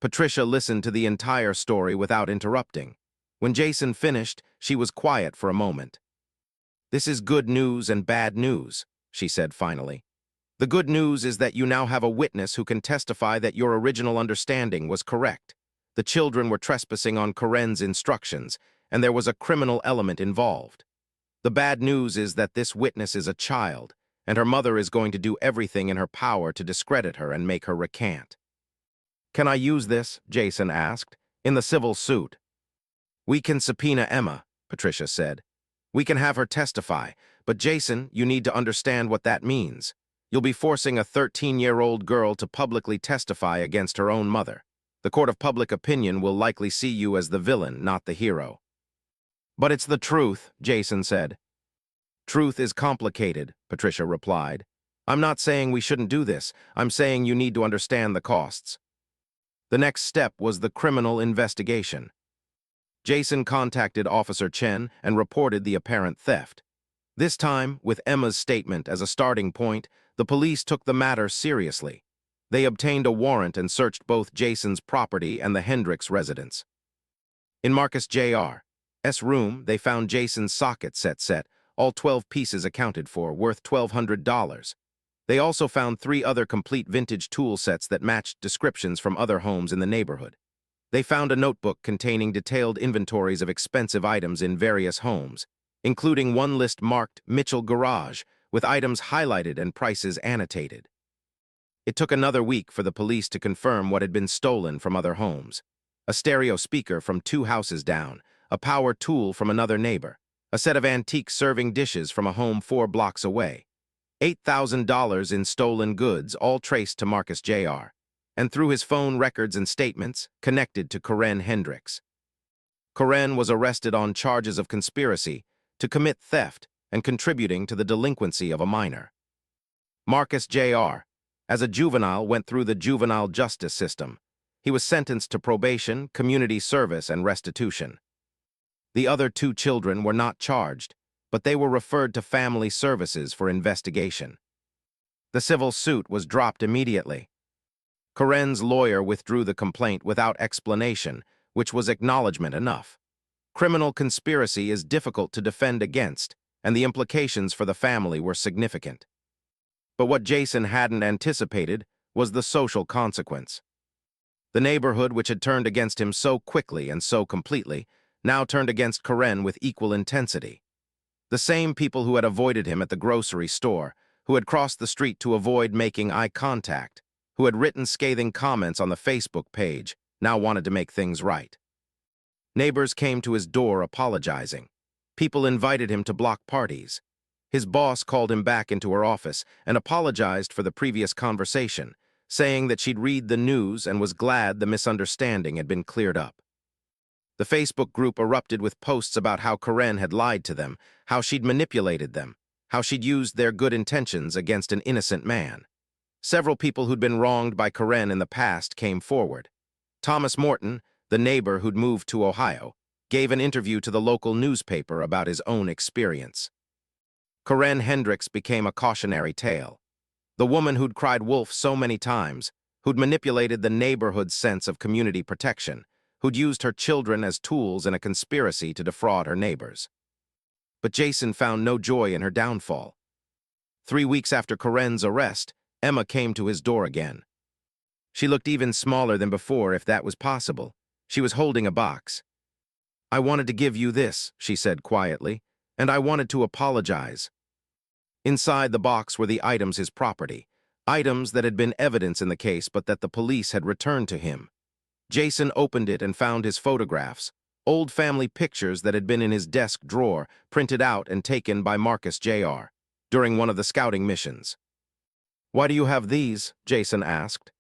Patricia listened to the entire story without interrupting. When Jason finished, she was quiet for a moment. "This is good news and bad news," she said finally. "The good news is that you now have a witness who can testify that your original understanding was correct. The children were trespassing on KARENS instructions, and there was a criminal element involved. The bad news is that this witness is a child, and her mother is going to do everything in her power to discredit her and make her recant." "Can I use this?" Jason asked. "In the civil suit?" "We can subpoena Emma," Patricia said. "We can have her testify, but Jason, you need to understand what that means. You'll be forcing a 13-year-old girl to publicly testify against her own mother. The court of public opinion will likely see you as the villain, not the hero." "But it's the truth," Jason said. "Truth is complicated," Patricia replied. "I'm not saying we shouldn't do this. I'm saying you need to understand the costs." The next step was the criminal investigation. Jason contacted Officer Chen and reported the apparent theft. This time, with Emma's statement as a starting point, the police took the matter seriously. They obtained a warrant and searched both Jason's property and the Hendricks residence. In Marcus Jr.'s room, they found Jason's socket set, all 12 pieces accounted for, worth $1,200. They also found 3 other complete vintage tool sets that matched descriptions from other homes in the neighborhood. They found a notebook containing detailed inventories of expensive items in various homes, including one list marked Mitchell Garage, with items highlighted and prices annotated. It took another week for the police to confirm what had been stolen from other homes: a stereo speaker from 2 houses down, a power tool from another neighbor, a set of antique serving dishes from a home 4 blocks away. $8,000 in stolen goods, all traced to Marcus Jr., and through his phone records and statements, connected to Karen Hendricks. Karen was arrested on charges of conspiracy to commit theft and contributing to the delinquency of a minor. Marcus Jr., as a juvenile, went through the juvenile justice system. He was sentenced to probation, community service, and restitution. The other 2 children were not charged, but they were referred to family services for investigation. The civil suit was dropped immediately. Karen's lawyer withdrew the complaint without explanation, which was acknowledgement enough. Criminal conspiracy is difficult to defend against, and the implications for the family were significant. But what Jason hadn't anticipated was the social consequence. The neighborhood, which had turned against him so quickly and so completely, now turned against Karen with equal intensity. The same people who had avoided him at the grocery store, who had crossed the street to avoid making eye contact, who had written scathing comments on the Facebook page, now wanted to make things right. Neighbors came to his door apologizing. People invited him to block parties. His boss called him back into her office and apologized for the previous conversation, saying that she'd read the news and was glad the misunderstanding had been cleared up. The Facebook group erupted with posts about how Karen had lied to them, how she'd manipulated them, how she'd used their good intentions against an innocent man. Several people who'd been wronged by Karen in the past came forward. Thomas Morton, the neighbor who'd moved to Ohio, gave an interview to the local newspaper about his own experience. Karen Hendricks became a cautionary tale. The woman who'd cried wolf so many times, who'd manipulated the neighborhood's sense of community protection, who'd used her children as tools in a conspiracy to defraud her neighbors. But Jason found no joy in her downfall. 3 weeks after KARENS' arrest, Emma came to his door again. She looked even smaller than before, if that was possible. She was holding a box. "I wanted to give you this," she said quietly, "and I wanted to apologize." Inside the box were the items his property, items that had been evidence in the case but that the police had returned to him. Jason opened it and found his photographs, old family pictures that had been in his desk drawer, printed out and taken by Marcus Jr. during one of the scouting missions. "Why do you have these?" Jason asked.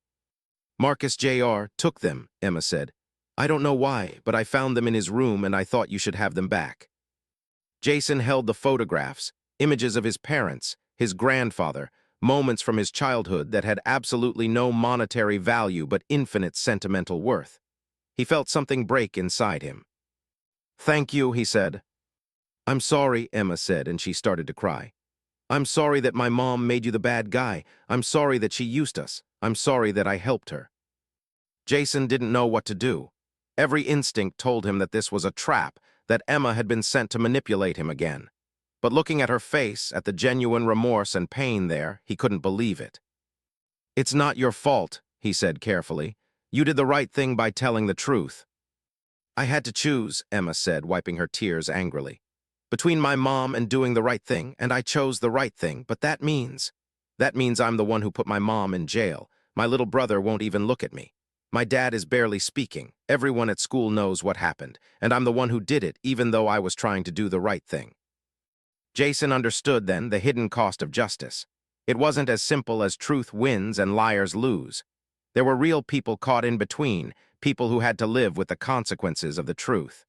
"Marcus Jr. took them," Emma said. "I don't know why, but I found them in his room and I thought you should have them back." Jason held the photographs, images of his parents, his grandfather, moments from his childhood that had absolutely no monetary value but infinite sentimental worth. He felt something break inside him. "Thank you," he said. "I'm sorry," Emma said, and she started to cry. "I'm sorry that my mom made you the bad guy. I'm sorry that she used us. I'm sorry that I helped her." Jason didn't know what to do. Every instinct told him that this was a trap, that Emma had been sent to manipulate him again. But looking at her face, at the genuine remorse and pain there, he couldn't believe it. "It's not your fault," he said carefully. "You did the right thing by telling the truth." "I had to choose," Emma said, wiping her tears angrily. "Between my mom and doing the right thing, and I chose the right thing, but that means I'm the one who put my mom in jail. My little brother won't even look at me. My dad is barely speaking. Everyone at school knows what happened, and I'm the one who did it, even though I was trying to do the right thing." Jason understood then the hidden cost of justice. It wasn't as simple as truth wins and liars lose. There were real people caught in between, people who had to live with the consequences of the truth.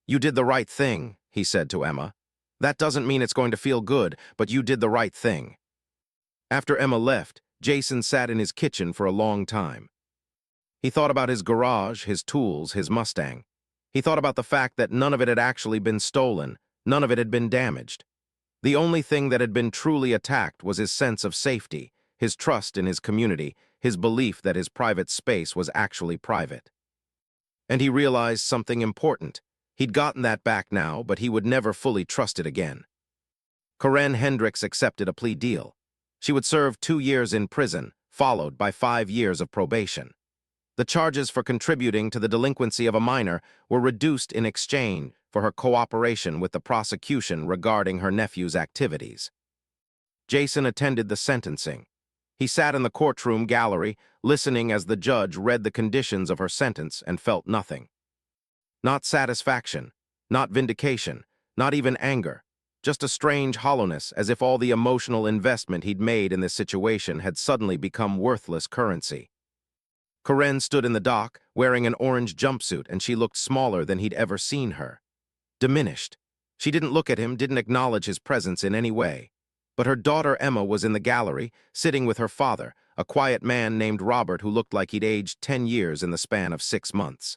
"You did the right thing," he said to Emma. "That doesn't mean it's going to feel good, but you did the right thing." After Emma left, Jason sat in his kitchen for a long time. He thought about his garage, his tools, his Mustang. He thought about the fact that none of it had actually been stolen, none of it had been damaged. The only thing that had been truly attacked was his sense of safety, his trust in his community, his belief that his private space was actually private. And he realized something important. He'd gotten that back now, but he would never fully trust it again. Karen Hendricks accepted a plea deal. She would serve 2 years in prison, followed by 5 years of probation. The charges for contributing to the delinquency of a minor were reduced in exchange for her cooperation with the prosecution regarding her nephew's activities. Jason attended the sentencing. He sat in the courtroom gallery, listening as the judge read the conditions of her sentence and felt nothing. Not satisfaction, not vindication, not even anger, just a strange hollowness, as if all the emotional investment he'd made in this situation had suddenly become worthless currency. Karen stood in the dock, wearing an orange jumpsuit, and she looked smaller than he'd ever seen her. Diminished. She didn't look at him, didn't acknowledge his presence in any way. But her daughter Emma was in the gallery, sitting with her father, a quiet man named Robert who looked like he'd aged 10 years in the span of 6 months.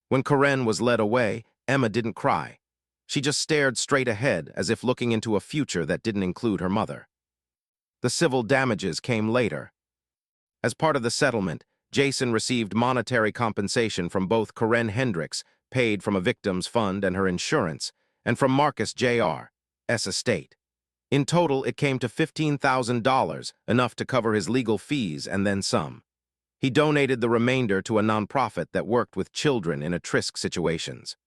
When Karen was led away, Emma didn't cry. She just stared straight ahead, as if looking into a future that didn't include her mother. The civil damages came later. As part of the settlement, Jason received monetary compensation from both Karen Hendricks, paid from a victim's fund and her insurance, and from Marcus Jr.'s estate. In total, it came to $15,000, enough to cover his legal fees and then some. He donated the remainder to a nonprofit that worked with children in at-risk situations.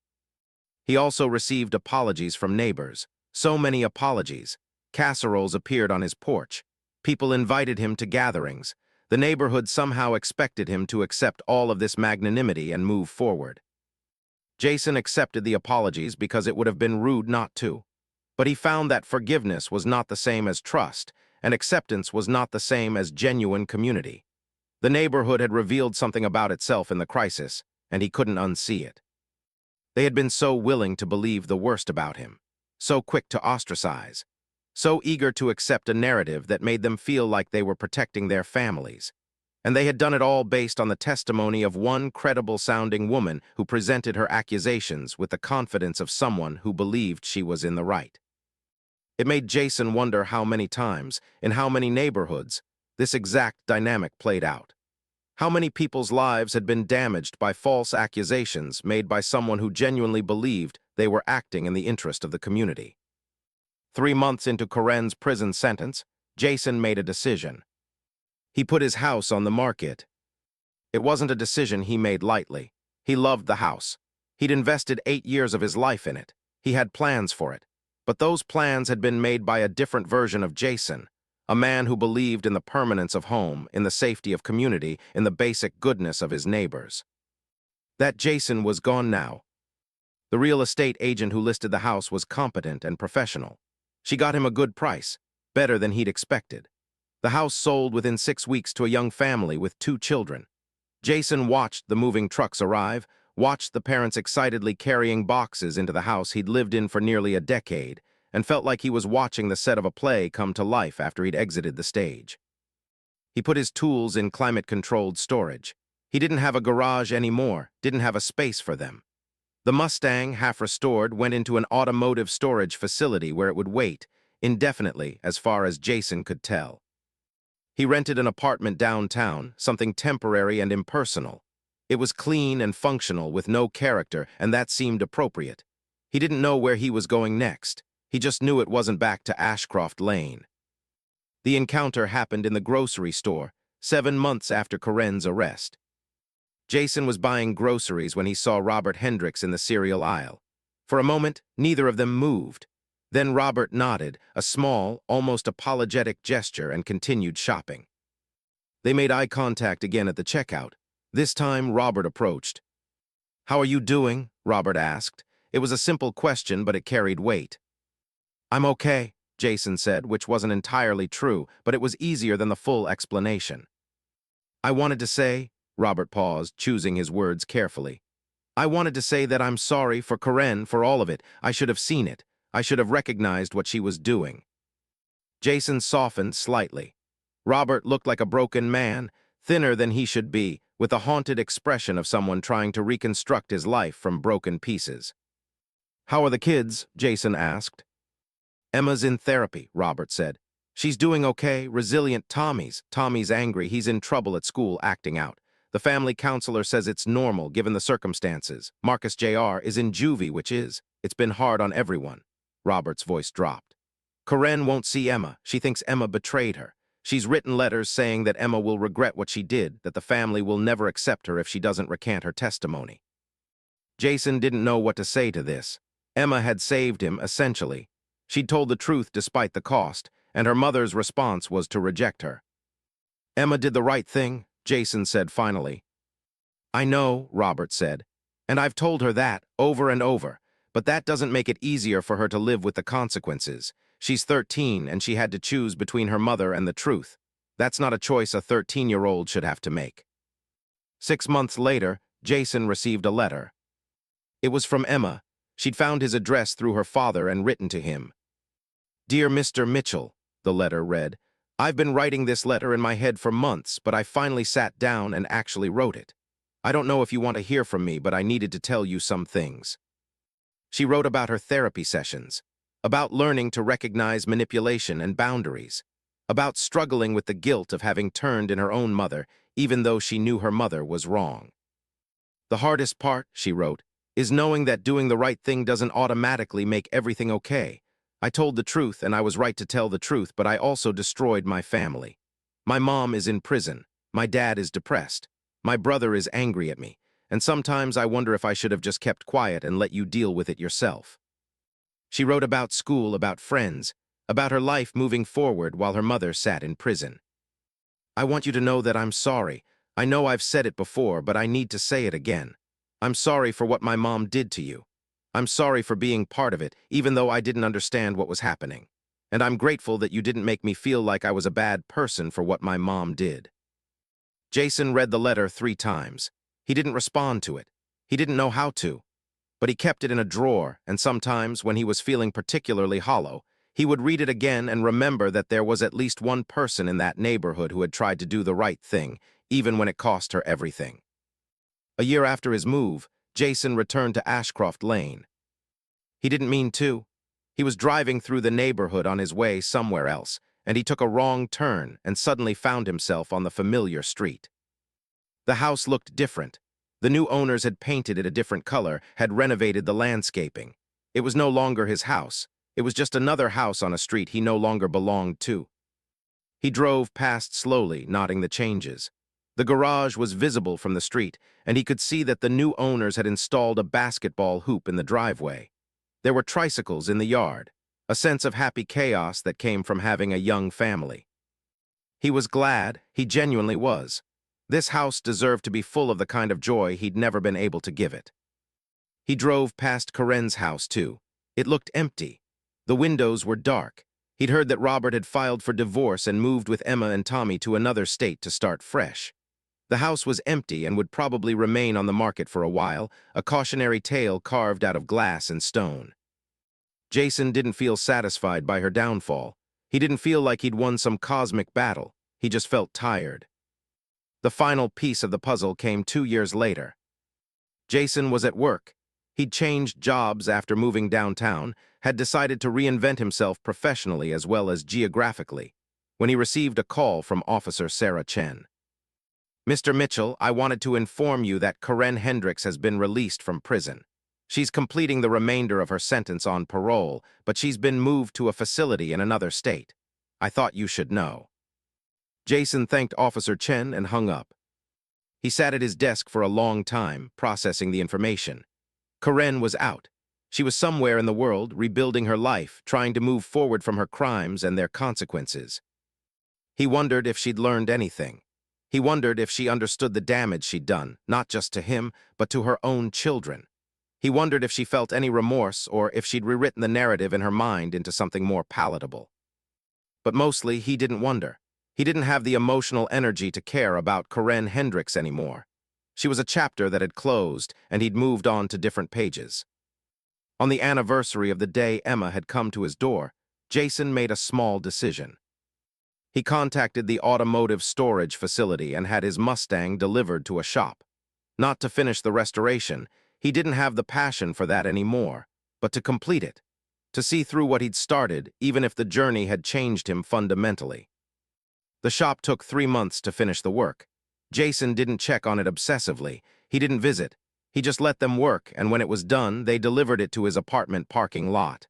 He also received apologies from neighbors. So many apologies. Casseroles appeared on his porch. People invited him to gatherings. The neighborhood somehow expected him to accept all of this magnanimity and move forward. Jason accepted the apologies because it would have been rude not to. But he found that forgiveness was not the same as trust, and acceptance was not the same as genuine community. The neighborhood had revealed something about itself in the crisis, and he couldn't unsee it. They had been so willing to believe the worst about him, so quick to ostracize, so eager to accept a narrative that made them feel like they were protecting their families. And they had done it all based on the testimony of one credible-sounding woman who presented her accusations with the confidence of someone who believed she was in the right. It made Jason wonder how many times, in how many neighborhoods, this exact dynamic played out. How many people's lives had been damaged by false accusations made by someone who genuinely believed they were acting in the interest of the community? 3 months into KARENS' prison sentence, Jason made a decision. He put his house on the market. It wasn't a decision he made lightly. He loved the house. He'd invested 8 years of his life in it. He had plans for it. But those plans had been made by a different version of Jason, a man who believed in the permanence of home, in the safety of community, in the basic goodness of his neighbors. That Jason was gone now. The real estate agent who listed the house was competent and professional. She got him a good price, better than he'd expected. The house sold within 6 weeks to a young family with 2 children. Jason watched the moving trucks arrive, watched the parents excitedly carrying boxes into the house he'd lived in for nearly a decade, and felt like he was watching the set of a play come to life after he'd exited the stage. He put his tools in climate-controlled storage. He didn't have a garage anymore, didn't have a space for them. The Mustang, half restored, went into an automotive storage facility where it would wait, indefinitely as far as Jason could tell. He rented an apartment downtown, something temporary and impersonal. It was clean and functional with no character, and that seemed appropriate. He didn't know where he was going next. He just knew it wasn't back to Ashcroft Lane. The encounter happened in the grocery store, 7 months after KARENS' arrest. Jason was buying groceries when he saw Robert Hendricks in the cereal aisle. For a moment, neither of them moved. Then Robert nodded, a small, almost apologetic gesture, and continued shopping. They made eye contact again at the checkout. This time, Robert approached. "How are you doing?" Robert asked. It was a simple question, but it carried weight. "I'm okay," Jason said, which wasn't entirely true, but it was easier than the full explanation. "I wanted to say," Robert paused, choosing his words carefully. "I wanted to say that I'm sorry for KAREN for all of it. I should have seen it. I should have recognized what she was doing." Jason softened slightly. Robert looked like a broken man, thinner than he should be, with a haunted expression of someone trying to reconstruct his life from broken pieces. "How are the kids?" Jason asked. "Emma's in therapy," Robert said. "She's doing okay, resilient. Tommy's angry. He's in trouble at school, acting out. The family counselor says it's normal given the circumstances. Marcus Jr. is in juvie, it's been hard on everyone." Robert's voice dropped. "KAREN won't see Emma. She thinks Emma betrayed her. She's written letters saying that Emma will regret what she did, that the family will never accept her if she doesn't recant her testimony." Jason didn't know what to say to this. Emma had saved him, essentially. She'd told the truth despite the cost, and her mother's response was to reject her. "Emma did the right thing," Jason said finally. "I know," Robert said, "and I've told her that over and over. But that doesn't make it easier for her to live with the consequences. She's 13, and she had to choose between her mother and the truth. That's not a choice a 13-year-old should have to make." 6 months later, Jason received a letter. It was from Emma. She'd found his address through her father and written to him. "Dear Mr. Mitchell," the letter read, "I've been writing this letter in my head for months, but I finally sat down and actually wrote it. I don't know if you want to hear from me, but I needed to tell you some things." She wrote about her therapy sessions, about learning to recognize manipulation and boundaries, about struggling with the guilt of having turned in her own mother, even though she knew her mother was wrong. "The hardest part," she wrote, "is knowing that doing the right thing doesn't automatically make everything okay. I told the truth, and I was right to tell the truth, but I also destroyed my family. My mom is in prison. My dad is depressed. My brother is angry at me. And sometimes I wonder if I should have just kept quiet and let you deal with it yourself." She wrote about school, about friends, about her life moving forward while her mother sat in prison. "I want you to know that I'm sorry. I know I've said it before, but I need to say it again. I'm sorry for what my mom did to you. I'm sorry for being part of it, even though I didn't understand what was happening. And I'm grateful that you didn't make me feel like I was a bad person for what my mom did." Jason read the letter 3 times. He didn't respond to it. He didn't know how to. But he kept it in a drawer, and sometimes, when he was feeling particularly hollow, he would read it again and remember that there was at least one person in that neighborhood who had tried to do the right thing, even when it cost her everything. A year after his move, Jason returned to Ashcroft Lane. He didn't mean to. He was driving through the neighborhood on his way somewhere else, and he took a wrong turn and suddenly found himself on the familiar street. The house looked different. The new owners had painted it a different color, had renovated the landscaping. It was no longer his house. It was just another house on a street he no longer belonged to. He drove past slowly, noting the changes. The garage was visible from the street, and he could see that the new owners had installed a basketball hoop in the driveway. There were tricycles in the yard, a sense of happy chaos that came from having a young family. He was glad, he genuinely was. This house deserved to be full of the kind of joy he'd never been able to give it. He drove past KARENS' house, too. It looked empty. The windows were dark. He'd heard that Robert had filed for divorce and moved with Emma and Tommy to another state to start fresh. The house was empty and would probably remain on the market for a while, a cautionary tale carved out of glass and stone. Jason didn't feel satisfied by her downfall. He didn't feel like he'd won some cosmic battle. He just felt tired. The final piece of the puzzle came 2 years later. Jason was at work. He'd changed jobs after moving downtown, had decided to reinvent himself professionally as well as geographically, when he received a call from Officer Sarah Chen. "Mr. Mitchell, I wanted to inform you that Karen Hendricks has been released from prison. She's completing the remainder of her sentence on parole, but she's been moved to a facility in another state. I thought you should know." Jason thanked Officer Chen and hung up. He sat at his desk for a long time, processing the information. Karen was out. She was somewhere in the world, rebuilding her life, trying to move forward from her crimes and their consequences. He wondered if she'd learned anything. He wondered if she understood the damage she'd done, not just to him, but to her own children. He wondered if she felt any remorse or if she'd rewritten the narrative in her mind into something more palatable. But mostly, he didn't wonder. He didn't have the emotional energy to care about Karen Hendricks anymore. She was a chapter that had closed, and he'd moved on to different pages. On the anniversary of the day Emma had come to his door, Jason made a small decision. He contacted the automotive storage facility and had his Mustang delivered to a shop. Not to finish the restoration, he didn't have the passion for that anymore, but to complete it, to see through what he'd started, even if the journey had changed him fundamentally. The shop took 3 months to finish the work. Jason didn't check on it obsessively. He didn't visit. He just let them work, and when it was done, they delivered it to his apartment parking lot.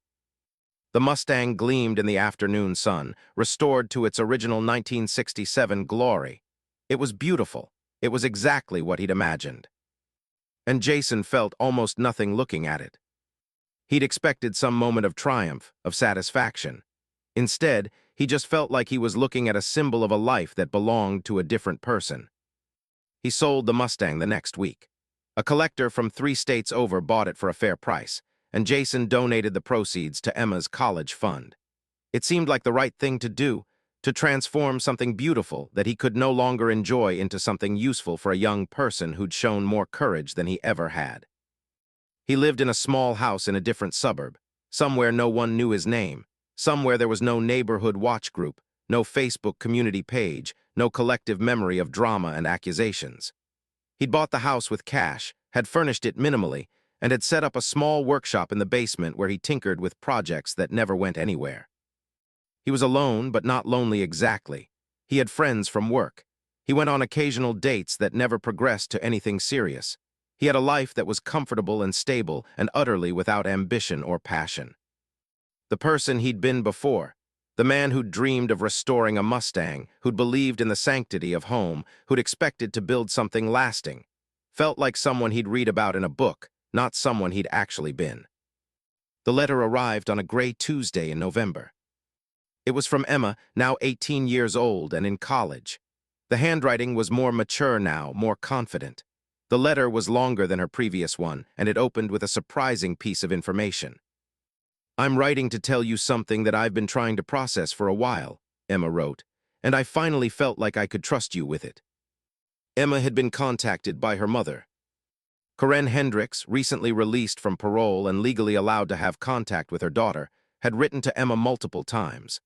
The Mustang gleamed in the afternoon sun, restored to its original 1967 glory. It was beautiful. It was exactly what he'd imagined. And Jason felt almost nothing looking at it. He'd expected some moment of triumph, of satisfaction. Instead, he just felt like he was looking at a symbol of a life that belonged to a different person. He sold the Mustang the next week. A collector from 3 states over bought it for a fair price, and Jason donated the proceeds to Emma's college fund. It seemed like the right thing to do, to transform something beautiful that he could no longer enjoy into something useful for a young person who'd shown more courage than he ever had. He lived in a small house in a different suburb, somewhere no one knew his name, somewhere there was no neighborhood watch group, no Facebook community page, no collective memory of drama and accusations. He'd bought the house with cash, had furnished it minimally, and had set up a small workshop in the basement where he tinkered with projects that never went anywhere. He was alone, but not lonely exactly. He had friends from work. He went on occasional dates that never progressed to anything serious. He had a life that was comfortable and stable and utterly without ambition or passion. The person he'd been before, the man who'd dreamed of restoring a Mustang, who'd believed in the sanctity of home, who'd expected to build something lasting, felt like someone he'd read about in a book, not someone he'd actually been. The letter arrived on a gray Tuesday in November. It was from Emma, now 18 years old and in college. The handwriting was more mature now, more confident. The letter was longer than her previous one, and it opened with a surprising piece of information. "I'm writing to tell you something that I've been trying to process for a while," Emma wrote, "and I finally felt like I could trust you with it." Emma had been contacted by her mother. Karen Hendricks, recently released from parole and legally allowed to have contact with her daughter, had written to Emma multiple times.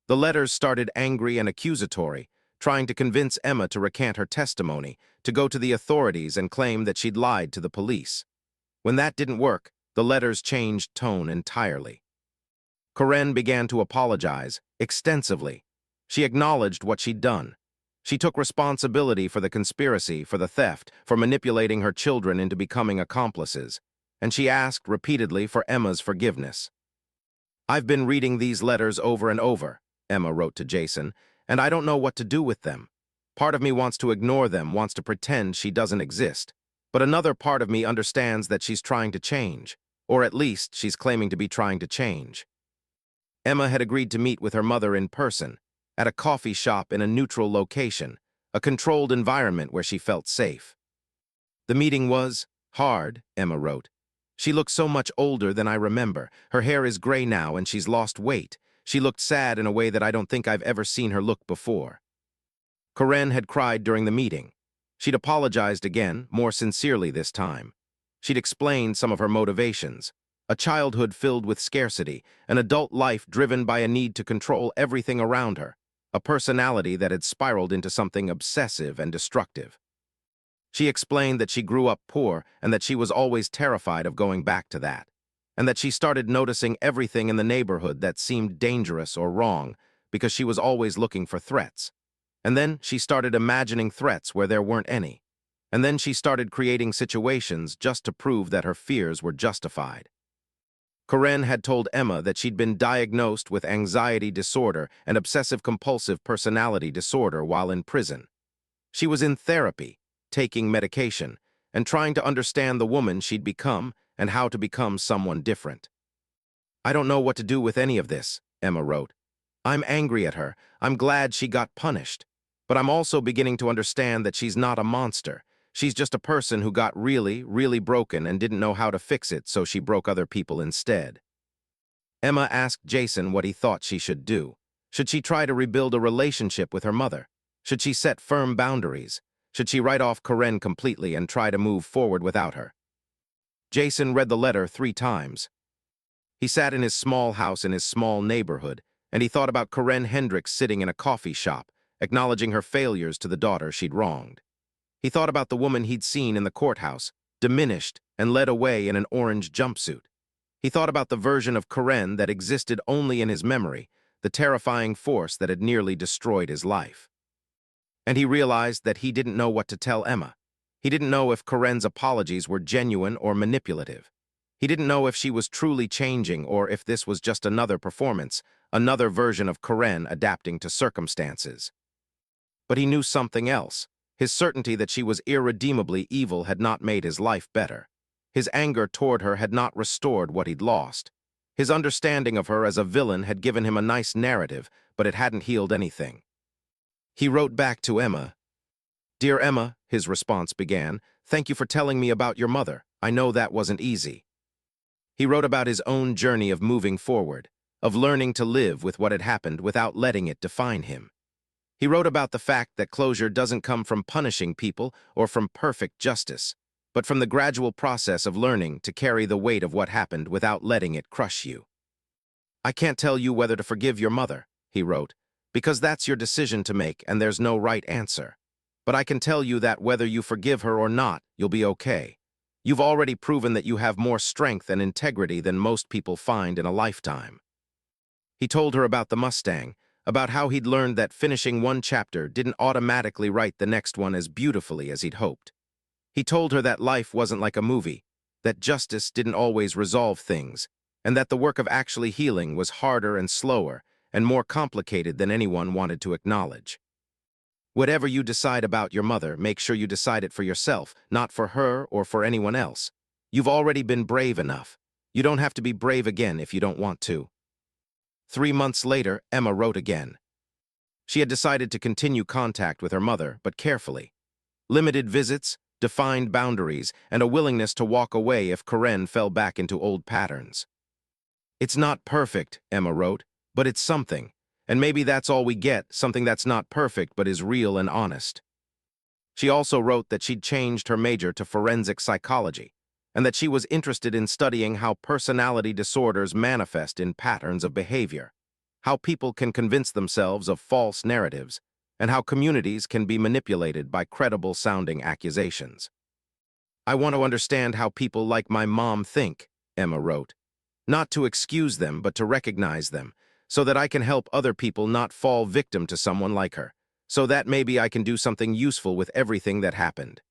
The letters started angry and accusatory, trying to convince Emma to recant her testimony, to go to the authorities and claim that she'd lied to the police. When that didn't work, the letters changed tone entirely. Karen began to apologize, extensively, She acknowledged what she'd done. She took responsibility for the conspiracy, for the theft, for manipulating her children into becoming accomplices, and she asked repeatedly for Emma's forgiveness. "I've been reading these letters over and over," Emma wrote to Jason, "and I don't know what to do with them. Part of me wants to ignore them, wants to pretend she doesn't exist. But another part of me understands that she's trying to change, or at least she's claiming to be trying to change." Emma had agreed to meet with her mother in person, at a coffee shop in a neutral location, a controlled environment where she felt safe. "The meeting was hard," Emma wrote. "She looks so much older than I remember. Her hair is gray now and she's lost weight. She looked sad in a way that I don't think I've ever seen her look before." Karen had cried during the meeting. She'd apologized again, more sincerely this time. She'd explained some of her motivations: a childhood filled with scarcity, an adult life driven by a need to control everything around her, a personality that had spiraled into something obsessive and destructive. She explained that she grew up poor and that she was always terrified of going back to that, and that she started noticing everything in the neighborhood that seemed dangerous or wrong because she was always looking for threats. And then she started imagining threats where there weren't any. And then she started creating situations just to prove that her fears were justified. Karen had told Emma that she'd been diagnosed with anxiety disorder and obsessive-compulsive personality disorder while in prison. She was in therapy, taking medication, and trying to understand the woman she'd become and how to become someone different. "I don't know what to do with any of this," Emma wrote. "I'm angry at her. I'm glad she got punished. But I'm also beginning to understand that she's not a monster. She's just a person who got really, really broken and didn't know how to fix it, so she broke other people instead." Emma asked Jason what he thought she should do. Should she try to rebuild a relationship with her mother? Should she set firm boundaries? Should she write off Karen completely and try to move forward without her? Jason read the letter 3 times. He sat in his small house in his small neighborhood, and he thought about Karen Hendricks sitting in a coffee shop, acknowledging her failures to the daughter she'd wronged. He thought about the woman he'd seen in the courthouse, diminished and led away in an orange jumpsuit. He thought about the version of Karen that existed only in his memory, the terrifying force that had nearly destroyed his life. And he realized that he didn't know what to tell Emma. He didn't know if Karen's apologies were genuine or manipulative. He didn't know if she was truly changing or if this was just another performance, another version of Karen adapting to circumstances. But he knew something else. His certainty that she was irredeemably evil had not made his life better. His anger toward her had not restored what he'd lost. His understanding of her as a villain had given him a nice narrative, but it hadn't healed anything. He wrote back to Emma. "Dear Emma," his response began, "thank you for telling me about your mother. I know that wasn't easy." He wrote about his own journey of moving forward, of learning to live with what had happened without letting it define him. He wrote about the fact that closure doesn't come from punishing people or from perfect justice, but from the gradual process of learning to carry the weight of what happened without letting it crush you. "I can't tell you whether to forgive your mother," he wrote, "because that's your decision to make and there's no right answer. But I can tell you that whether you forgive her or not, you'll be okay. You've already proven that you have more strength and integrity than most people find in a lifetime." He told her about the Mustang, about how he'd learned that finishing one chapter didn't automatically write the next one as beautifully as he'd hoped. He told her that life wasn't like a movie, that justice didn't always resolve things, and that the work of actually healing was harder and slower and more complicated than anyone wanted to acknowledge. "Whatever you decide about your mother, make sure you decide it for yourself, not for her or for anyone else. You've already been brave enough. You don't have to be brave again if you don't want to." 3 months later, Emma wrote again. She had decided to continue contact with her mother, but carefully. Limited visits, defined boundaries, and a willingness to walk away if Karen fell back into old patterns. "It's not perfect," Emma wrote, "but it's something. And maybe that's all we get, something that's not perfect but is real and honest." She also wrote that she'd changed her major to forensic psychology, and that she was interested in studying how personality disorders manifest in patterns of behavior, how people can convince themselves of false narratives, and how communities can be manipulated by credible-sounding accusations. "I want to understand how people like my mom think," Emma wrote. "Not to excuse them, but to recognize them, so that I can help other people not fall victim to someone like her, so that maybe I can do something useful with everything that happened.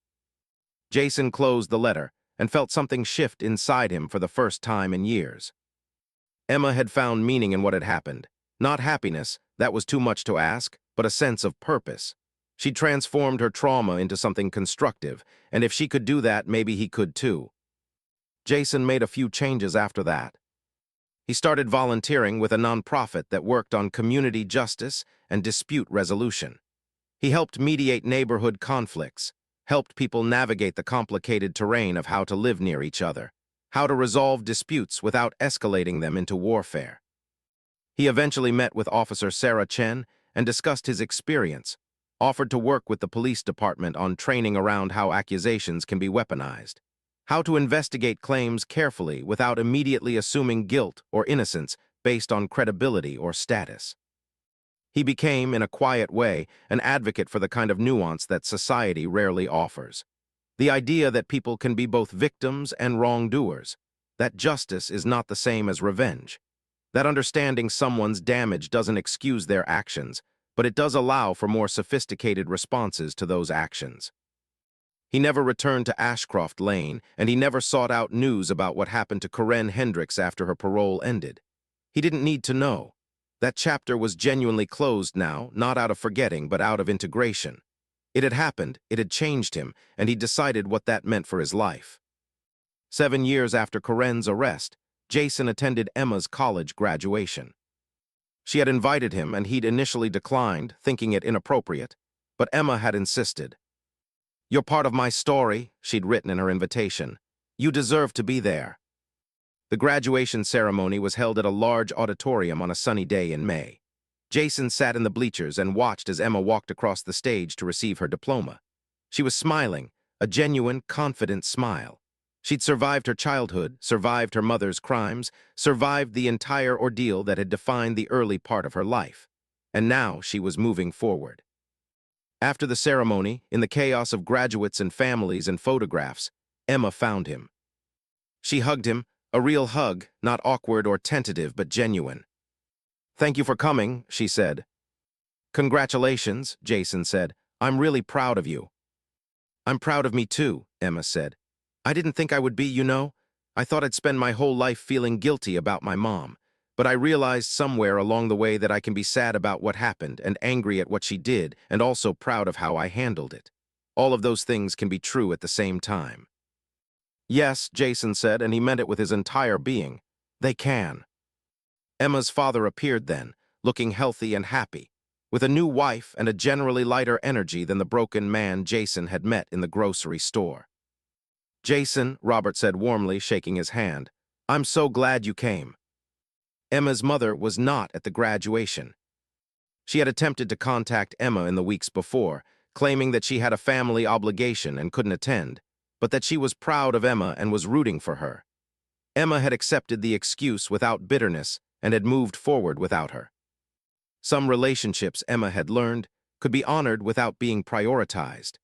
Jason closed the letter and felt something shift inside him for the first time in years. Emma had found meaning in what had happened. Not happiness, that was too much to ask, but a sense of purpose. She transformed her trauma into something constructive, and if she could do that, maybe he could too. Jason made a few changes after that. He started volunteering with a nonprofit that worked on community justice and dispute resolution. He helped mediate neighborhood conflicts, helped people navigate the complicated terrain of how to live near each other, how to resolve disputes without escalating them into warfare. He eventually met with Officer Sarah Chen and discussed his experience, offered to work with the police department on training around how accusations can be weaponized, how to investigate claims carefully without immediately assuming guilt or innocence based on credibility or status. He became, in a quiet way, an advocate for the kind of nuance that society rarely offers. The idea that people can be both victims and wrongdoers, that justice is not the same as revenge, that understanding someone's damage doesn't excuse their actions, but it does allow for more sophisticated responses to those actions. He never returned to Ashcroft Lane, and he never sought out news about what happened to Karen Hendricks after her parole ended. He didn't need to know. That chapter was genuinely closed now, not out of forgetting, but out of integration. It had happened, it had changed him, and he decided what that meant for his life. 7 years after KARENS' arrest, Jason attended Emma's college graduation. She had invited him, and he'd initially declined, thinking it inappropriate, but Emma had insisted. "You're part of my story," she'd written in her invitation. "You deserve to be there." The graduation ceremony was held at a large auditorium on a sunny day in May. Jason sat in the bleachers and watched as Emma walked across the stage to receive her diploma. She was smiling, a genuine, confident smile. She'd survived her childhood, survived her mother's crimes, survived the entire ordeal that had defined the early part of her life. And now she was moving forward. After the ceremony, in the chaos of graduates and families and photographs, Emma found him. She hugged him, a real hug, not awkward or tentative, but genuine. "Thank you for coming," she said. "Congratulations," Jason said. "I'm really proud of you." "I'm proud of me too," Emma said. "I didn't think I would be, you know. I thought I'd spend my whole life feeling guilty about my mom, but I realized somewhere along the way that I can be sad about what happened and angry at what she did and also proud of how I handled it. All of those things can be true at the same time." "Yes," Jason said, and he meant it with his entire being. "They can." Emma's father appeared then, looking healthy and happy, with a new wife and a generally lighter energy than the broken man Jason had met in the grocery store. "Jason," Robert said warmly, shaking his hand, "I'm so glad you came." Emma's mother was not at the graduation. She had attempted to contact Emma in the weeks before, claiming that she had a family obligation and couldn't attend, but that she was proud of Emma and was rooting for her. Emma had accepted the excuse without bitterness and had moved forward without her. Some relationships, Emma had learned, could be honored without being prioritized.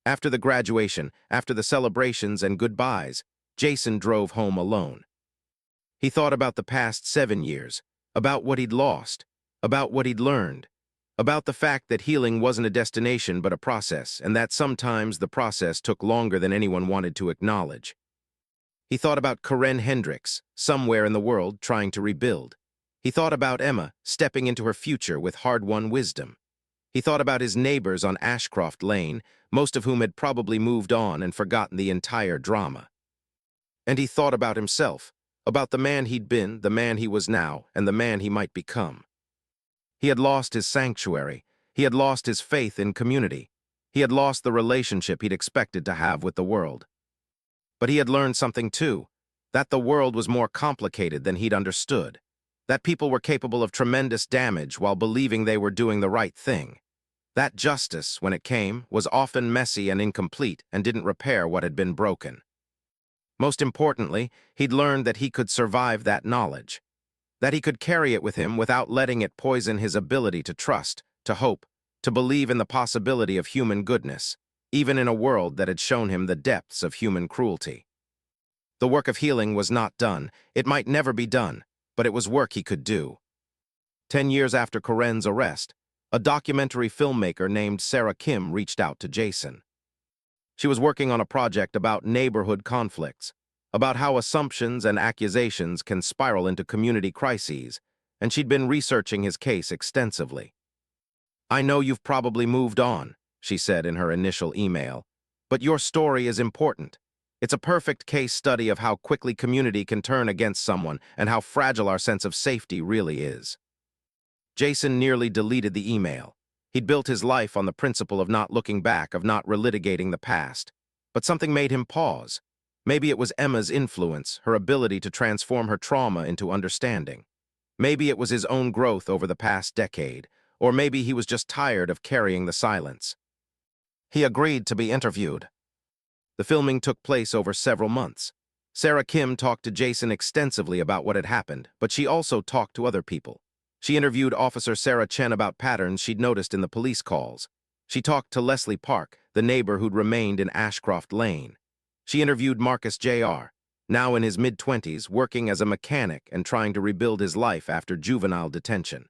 After the graduation, after the celebrations and goodbyes, Jason drove home alone. He thought about the past 7 years, about what he'd lost, about what he'd learned, about the fact that healing wasn't a destination but a process, and that sometimes the process took longer than anyone wanted to acknowledge. He thought about Karen Hendricks, somewhere in the world trying to rebuild. He thought about Emma, stepping into her future with hard-won wisdom. He thought about his neighbors on Ashcroft Lane, most of whom had probably moved on and forgotten the entire drama. And he thought about himself, about the man he'd been, the man he was now, and the man he might become. He had lost his sanctuary. He had lost his faith in community. He had lost the relationship he'd expected to have with the world. But he had learned something too, that the world was more complicated than he'd understood, that people were capable of tremendous damage while believing they were doing the right thing. That justice, when it came, was often messy and incomplete and didn't repair what had been broken. Most importantly, he'd learned that he could survive that knowledge, that he could carry it with him without letting it poison his ability to trust, to hope, to believe in the possibility of human goodness, even in a world that had shown him the depths of human cruelty. The work of healing was not done. It might never be done, but it was work he could do. 10 years after KARENS' arrest, a documentary filmmaker named Sarah Kim reached out to Jason. She was working on a project about neighborhood conflicts, about how assumptions and accusations can spiral into community crises, and she'd been researching his case extensively. "I know you've probably moved on," she said in her initial email, "but your story is important. It's a perfect case study of how quickly community can turn against someone and how fragile our sense of safety really is." Jason nearly deleted the email. He'd built his life on the principle of not looking back, of not relitigating the past. But something made him pause. Maybe it was Emma's influence, her ability to transform her trauma into understanding. Maybe it was his own growth over the past decade, or maybe he was just tired of carrying the silence. He agreed to be interviewed. The filming took place over several months. Sarah Kim talked to Jason extensively about what had happened, but she also talked to other people. She interviewed Officer Sarah Chen about patterns she'd noticed in the police calls. She talked to Leslie Park, the neighbor who'd remained in Ashcroft Lane. She interviewed Marcus Jr., now in his mid-20s, working as a mechanic and trying to rebuild his life after juvenile detention.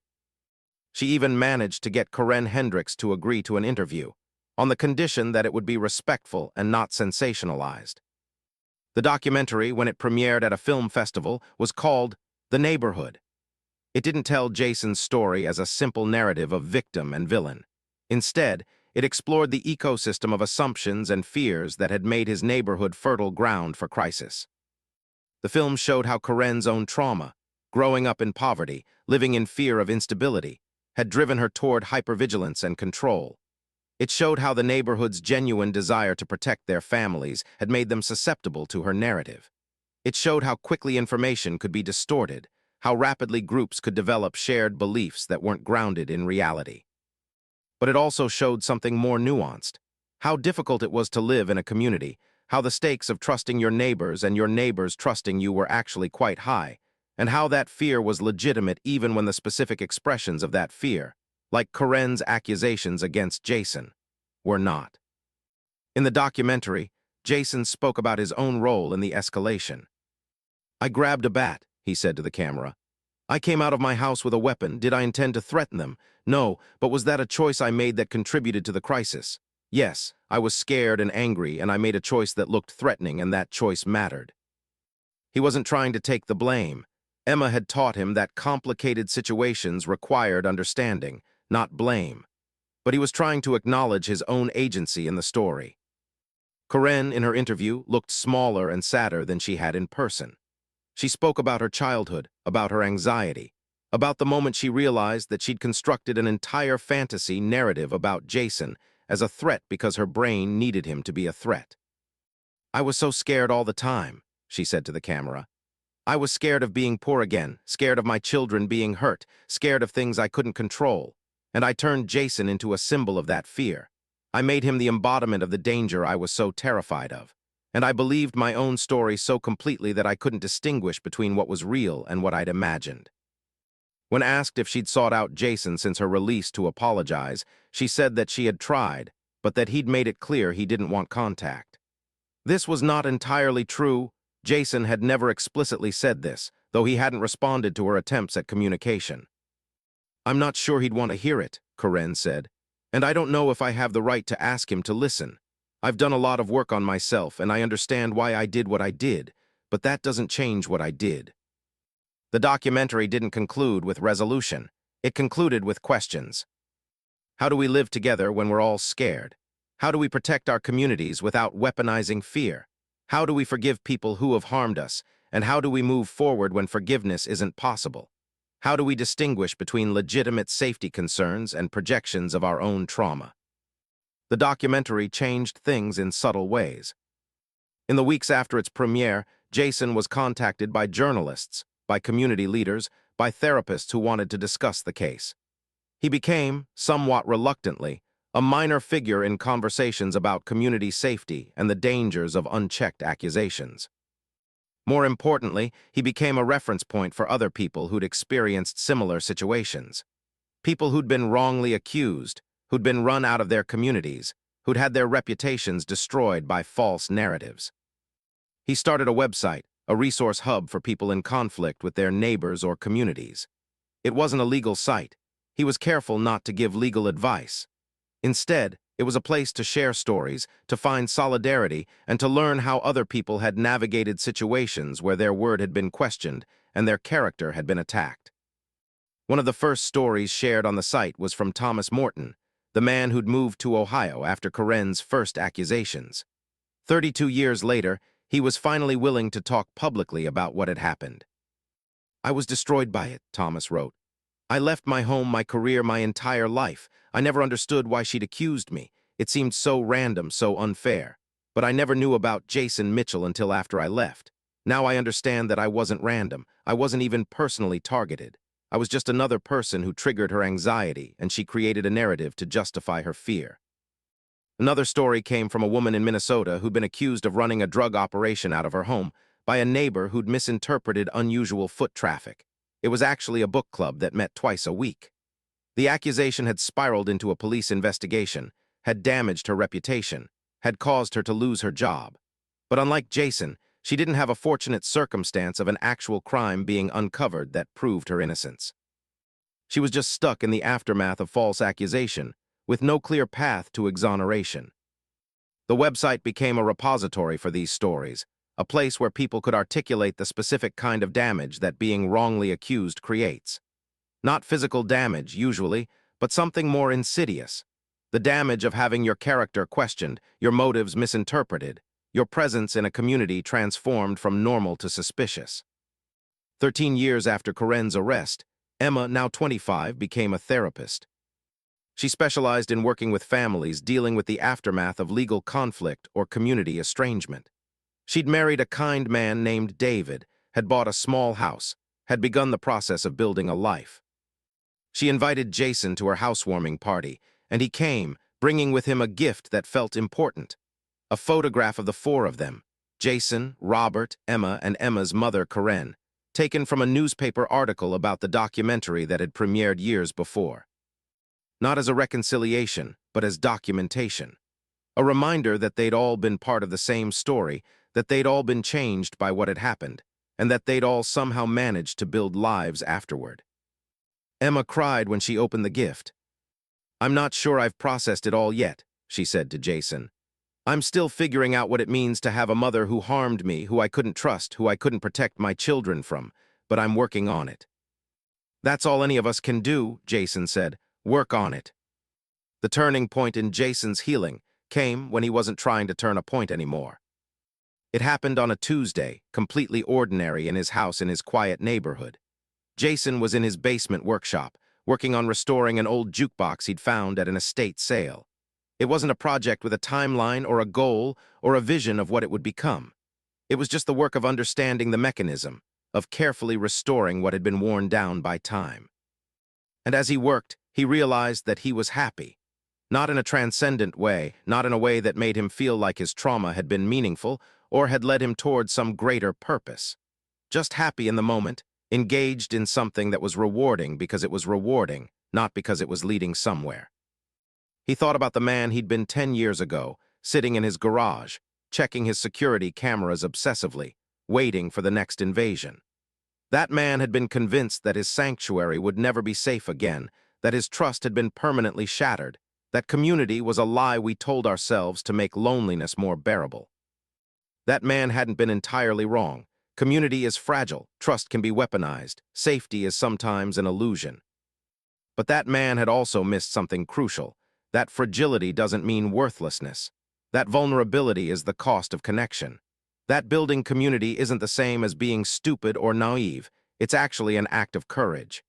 She even managed to get Karen Hendricks to agree to an interview, on the condition that it would be respectful and not sensationalized. The documentary, when it premiered at a film festival, was called The Neighborhood. It didn't tell Jason's story as a simple narrative of victim and villain. Instead, it explored the ecosystem of assumptions and fears that had made his neighborhood fertile ground for crisis. The film showed how Karen's own trauma, growing up in poverty, living in fear of instability, had driven her toward hypervigilance and control. It showed how the neighborhood's genuine desire to protect their families had made them susceptible to her narrative. It showed how quickly information could be distorted, how rapidly groups could develop shared beliefs that weren't grounded in reality. But it also showed something more nuanced, how difficult it was to live in a community, how the stakes of trusting your neighbors and your neighbors trusting you were actually quite high, and how that fear was legitimate even when the specific expressions of that fear, like Karen's accusations against Jason, were not. In the documentary, Jason spoke about his own role in the escalation. "I grabbed a bat," he said to the camera. "I came out of my house with a weapon. Did I intend to threaten them? No, but was that a choice I made that contributed to the crisis? Yes, I was scared and angry, and I made a choice that looked threatening, and that choice mattered." He wasn't trying to take the blame. Emma had taught him that complicated situations required understanding, not blame. But he was trying to acknowledge his own agency in the story. Karen, in her interview, looked smaller and sadder than she had in person. She spoke about her childhood, about her anxiety, about the moment she realized that she'd constructed an entire fantasy narrative about Jason as a threat because her brain needed him to be a threat. "I was so scared all the time," she said to the camera. "I was scared of being poor again, scared of my children being hurt, scared of things I couldn't control. And I turned Jason into a symbol of that fear. I made him the embodiment of the danger I was so terrified of. And I believed my own story so completely that I couldn't distinguish between what was real and what I'd imagined." When asked if she'd sought out Jason since her release to apologize, she said that she had tried, but that he'd made it clear he didn't want contact. This was not entirely true. Jason had never explicitly said this, though he hadn't responded to her attempts at communication. "I'm not sure he'd want to hear it," Karen said, "and I don't know if I have the right to ask him to listen. I've done a lot of work on myself, and I understand why I did what I did, but that doesn't change what I did." The documentary didn't conclude with resolution. It concluded with questions. How do we live together when we're all scared? How do we protect our communities without weaponizing fear? How do we forgive people who have harmed us? And how do we move forward when forgiveness isn't possible? How do we distinguish between legitimate safety concerns and projections of our own trauma? The documentary changed things in subtle ways. In the weeks after its premiere, Jason was contacted by journalists, by community leaders, by therapists who wanted to discuss the case. He became, somewhat reluctantly, a minor figure in conversations about community safety and the dangers of unchecked accusations. More importantly, he became a reference point for other people who'd experienced similar situations. People who'd been wrongly accused, who'd been run out of their communities, who'd had their reputations destroyed by false narratives. He started a website, a resource hub for people in conflict with their neighbors or communities. It wasn't a legal site. He was careful not to give legal advice. Instead, it was a place to share stories, to find solidarity, and to learn how other people had navigated situations where their word had been questioned and their character had been attacked. One of the first stories shared on the site was from Thomas Morton, the man who'd moved to Ohio after KARENS' first accusations. 32 years later, he was finally willing to talk publicly about what had happened. "I was destroyed by it," Thomas wrote. "I left my home, my career, my entire life. I never understood why she'd accused me. It seemed so random, so unfair. But I never knew about Jason Mitchell until after I left. Now I understand that I wasn't random. I wasn't even personally targeted. I was just another person who triggered her anxiety, and she created a narrative to justify her fear." Another story came from a woman in Minnesota who'd been accused of running a drug operation out of her home by a neighbor who'd misinterpreted unusual foot traffic. It was actually a book club that met twice a week. The accusation had spiraled into a police investigation, had damaged her reputation, had caused her to lose her job. But unlike Jason, she didn't have a fortunate circumstance of an actual crime being uncovered that proved her innocence. She was just stuck in the aftermath of false accusation, with no clear path to exoneration. The website became a repository for these stories, a place where people could articulate the specific kind of damage that being wrongly accused creates. Not physical damage, usually, but something more insidious. The damage of having your character questioned, your motives misinterpreted, your presence in a community transformed from normal to suspicious. 13 years after KARENS' arrest, Emma, now 25, became a therapist. She specialized in working with families dealing with the aftermath of legal conflict or community estrangement. She'd married a kind man named David, had bought a small house, had begun the process of building a life. She invited Jason to her housewarming party, and he came, bringing with him a gift that felt important. A photograph of the four of them, Jason, Robert, Emma, and Emma's mother, Karen, taken from a newspaper article about the documentary that had premiered years before. Not as a reconciliation, but as documentation. A reminder that they'd all been part of the same story, that they'd all been changed by what had happened, and that they'd all somehow managed to build lives afterward. Emma cried when she opened the gift. "I'm not sure I've processed it all yet," she said to Jason. "I'm still figuring out what it means to have a mother who harmed me, who I couldn't trust, who I couldn't protect my children from, but I'm working on it." "That's all any of us can do," Jason said. "Work on it." The turning point in Jason's healing came when he wasn't trying to turn a point anymore. It happened on a Tuesday, completely ordinary in his house in his quiet neighborhood. Jason was in his basement workshop, working on restoring an old jukebox he'd found at an estate sale. It wasn't a project with a timeline or a goal or a vision of what it would become. It was just the work of understanding the mechanism, of carefully restoring what had been worn down by time. And as he worked, he realized that he was happy. Not in a transcendent way, not in a way that made him feel like his trauma had been meaningful or had led him toward some greater purpose. Just happy in the moment, engaged in something that was rewarding because it was rewarding, not because it was leading somewhere. He thought about the man he'd been 10 years ago, sitting in his garage, checking his security cameras obsessively, waiting for the next invasion. That man had been convinced that his sanctuary would never be safe again, that his trust had been permanently shattered, that community was a lie we told ourselves to make loneliness more bearable. That man hadn't been entirely wrong. Community is fragile, trust can be weaponized, safety is sometimes an illusion. But that man had also missed something crucial. That fragility doesn't mean worthlessness. That vulnerability is the cost of connection. That building community isn't the same as being stupid or naive. It's actually an act of courage.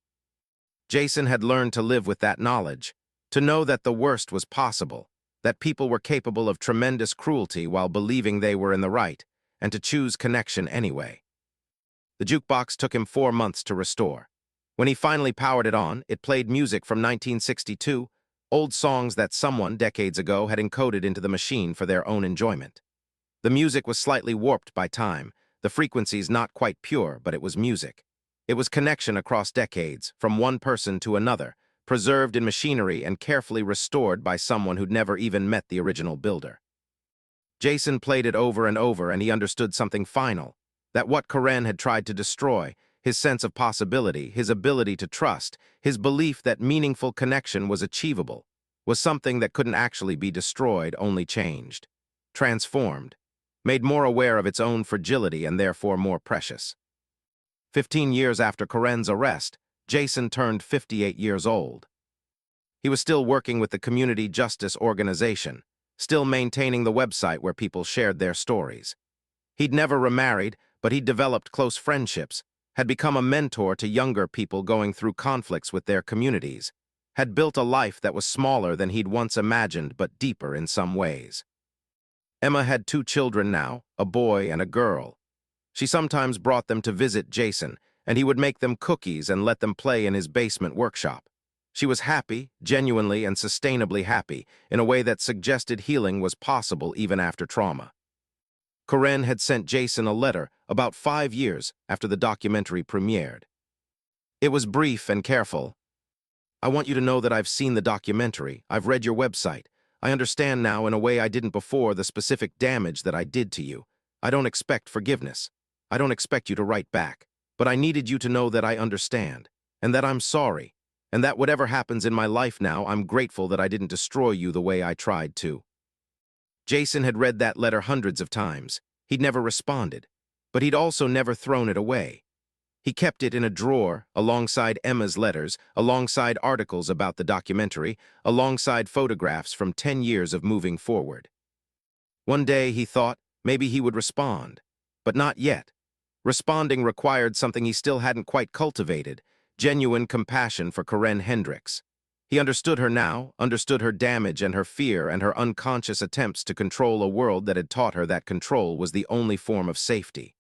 Jason had learned to live with that knowledge, to know that the worst was possible, that people were capable of tremendous cruelty while believing they were in the right, and to choose connection anyway. The jukebox took him 4 months to restore. When he finally powered it on, it played music from 1962, old songs that someone decades ago had encoded into the machine for their own enjoyment. The music was slightly warped by time, the frequencies not quite pure, but it was music. It was connection across decades, from one person to another, preserved in machinery and carefully restored by someone who'd never even met the original builder. Jason played it over and over, and he understood something final, that what Karen had tried to destroy, his sense of possibility, his ability to trust, his belief that meaningful connection was achievable, was something that couldn't actually be destroyed, only changed, transformed, made more aware of its own fragility and therefore more precious. 15 years after KARENS' arrest, Jason turned 58 years old. He was still working with the community justice organization, still maintaining the website where people shared their stories. He'd never remarried, but he'd developed close friendships, had become a mentor to younger people going through conflicts with their communities, had built a life that was smaller than he'd once imagined but deeper in some ways. Emma had 2 children now, a boy and a girl. She sometimes brought them to visit Jason, and he would make them cookies and let them play in his basement workshop. She was happy, genuinely and sustainably happy, in a way that suggested healing was possible even after trauma. KARENS had sent Jason a letter about 5 years after the documentary premiered. It was brief and careful. "I want you to know that I've seen the documentary, I've read your website. I understand now in a way I didn't before the specific damage that I did to you. I don't expect forgiveness. I don't expect you to write back. But I needed you to know that I understand, and that I'm sorry, and that whatever happens in my life now, I'm grateful that I didn't destroy you the way I tried to." Jason had read that letter hundreds of times. He'd never responded, but he'd also never thrown it away. He kept it in a drawer, alongside Emma's letters, alongside articles about the documentary, alongside photographs from 10 years of moving forward. One day, he thought, maybe he would respond, but not yet. Responding required something he still hadn't quite cultivated, genuine compassion for KARENS Hendricks. He understood her now, understood her damage and her fear and her unconscious attempts to control a world that had taught her that control was the only form of safety.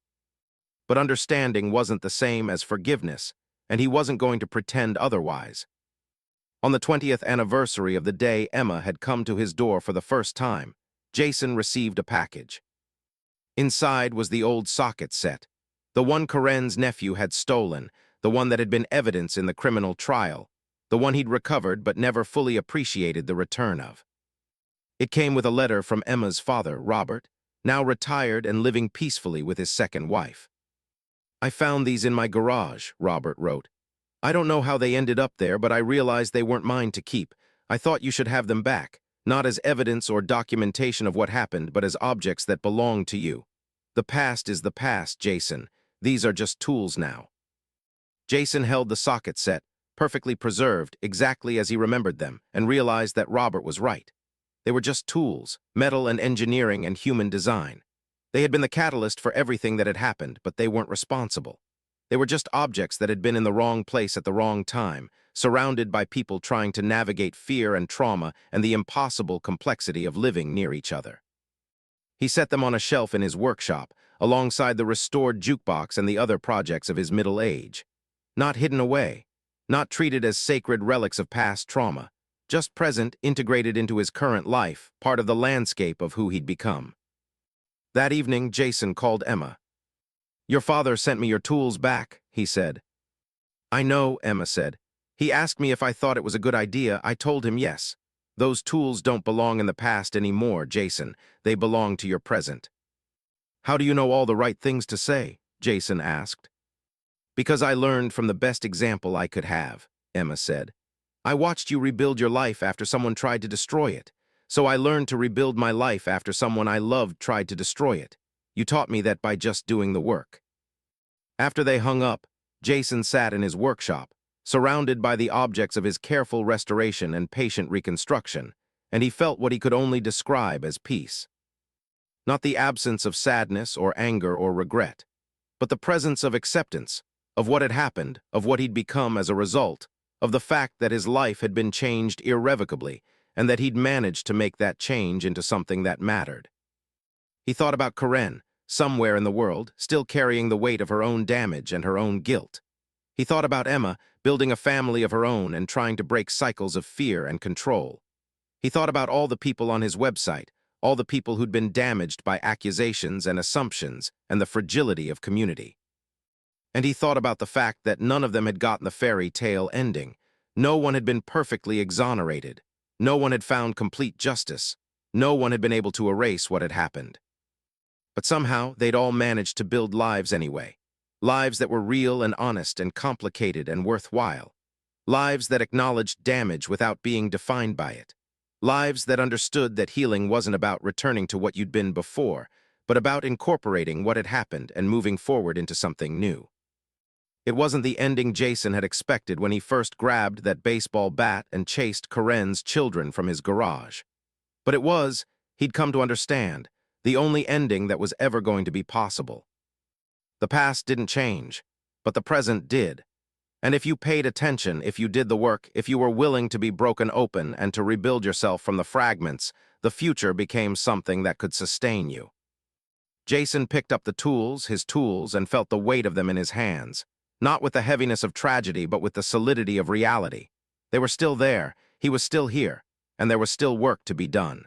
But understanding wasn't the same as forgiveness, and he wasn't going to pretend otherwise. On the 20th anniversary of the day Emma had come to his door for the first time, Jason received a package. Inside was the old socket set, the one KARENS' nephew had stolen, the one that had been evidence in the criminal trial, the one he'd recovered but never fully appreciated the return of. It came with a letter from Emma's father, Robert, now retired and living peacefully with his second wife. "I found these in my garage," Robert wrote. "I don't know how they ended up there, but I realized they weren't mine to keep. I thought you should have them back, not as evidence or documentation of what happened, but as objects that belong to you. The past is the past, Jason. These are just tools now." Jason held the socket set, perfectly preserved, exactly as he remembered them, and realized that Robert was right. They were just tools, metal and engineering and human design. They had been the catalyst for everything that had happened, but they weren't responsible. They were just objects that had been in the wrong place at the wrong time, surrounded by people trying to navigate fear and trauma and the impossible complexity of living near each other. He set them on a shelf in his workshop, alongside the restored jukebox and the other projects of his middle age. Not hidden away, not treated as sacred relics of past trauma, just present, integrated into his current life, part of the landscape of who he'd become. That evening, Jason called Emma. "Your father sent me your tools back," he said. "I know," Emma said. "He asked me if I thought it was a good idea. I told him yes. Those tools don't belong in the past anymore, Jason. They belong to your present." "How do you know all the right things to say?" Jason asked. "Because I learned from the best example I could have," Emma said. "I watched you rebuild your life after someone tried to destroy it. So I learned to rebuild my life after someone I loved tried to destroy it. You taught me that by just doing the work." After they hung up, Jason sat in his workshop, surrounded by the objects of his careful restoration and patient reconstruction, and he felt what he could only describe as peace. Not the absence of sadness or anger or regret, but the presence of acceptance, of what had happened, of what he'd become as a result, of the fact that his life had been changed irrevocably, and that he'd managed to make that change into something that mattered. He thought about KARENS, somewhere in the world, still carrying the weight of her own damage and her own guilt. He thought about Emma, building a family of her own and trying to break cycles of fear and control. He thought about all the people on his website, all the people who'd been damaged by accusations and assumptions and the fragility of community. And he thought about the fact that none of them had gotten the fairy tale ending. No one had been perfectly exonerated. No one had found complete justice. No one had been able to erase what had happened. But somehow, they'd all managed to build lives anyway. Lives that were real and honest and complicated and worthwhile. Lives that acknowledged damage without being defined by it. Lives that understood that healing wasn't about returning to what you'd been before, but about incorporating what had happened and moving forward into something new. It wasn't the ending Jason had expected when he first grabbed that baseball bat and chased KARENS' children from his garage. But it was, he'd come to understand, the only ending that was ever going to be possible. The past didn't change, but the present did. And if you paid attention, if you did the work, if you were willing to be broken open and to rebuild yourself from the fragments, the future became something that could sustain you. Jason picked up his tools, and felt the weight of them in his hands, not with the heaviness of tragedy, but with the solidity of reality. They were still there, he was still here, and there was still work to be done.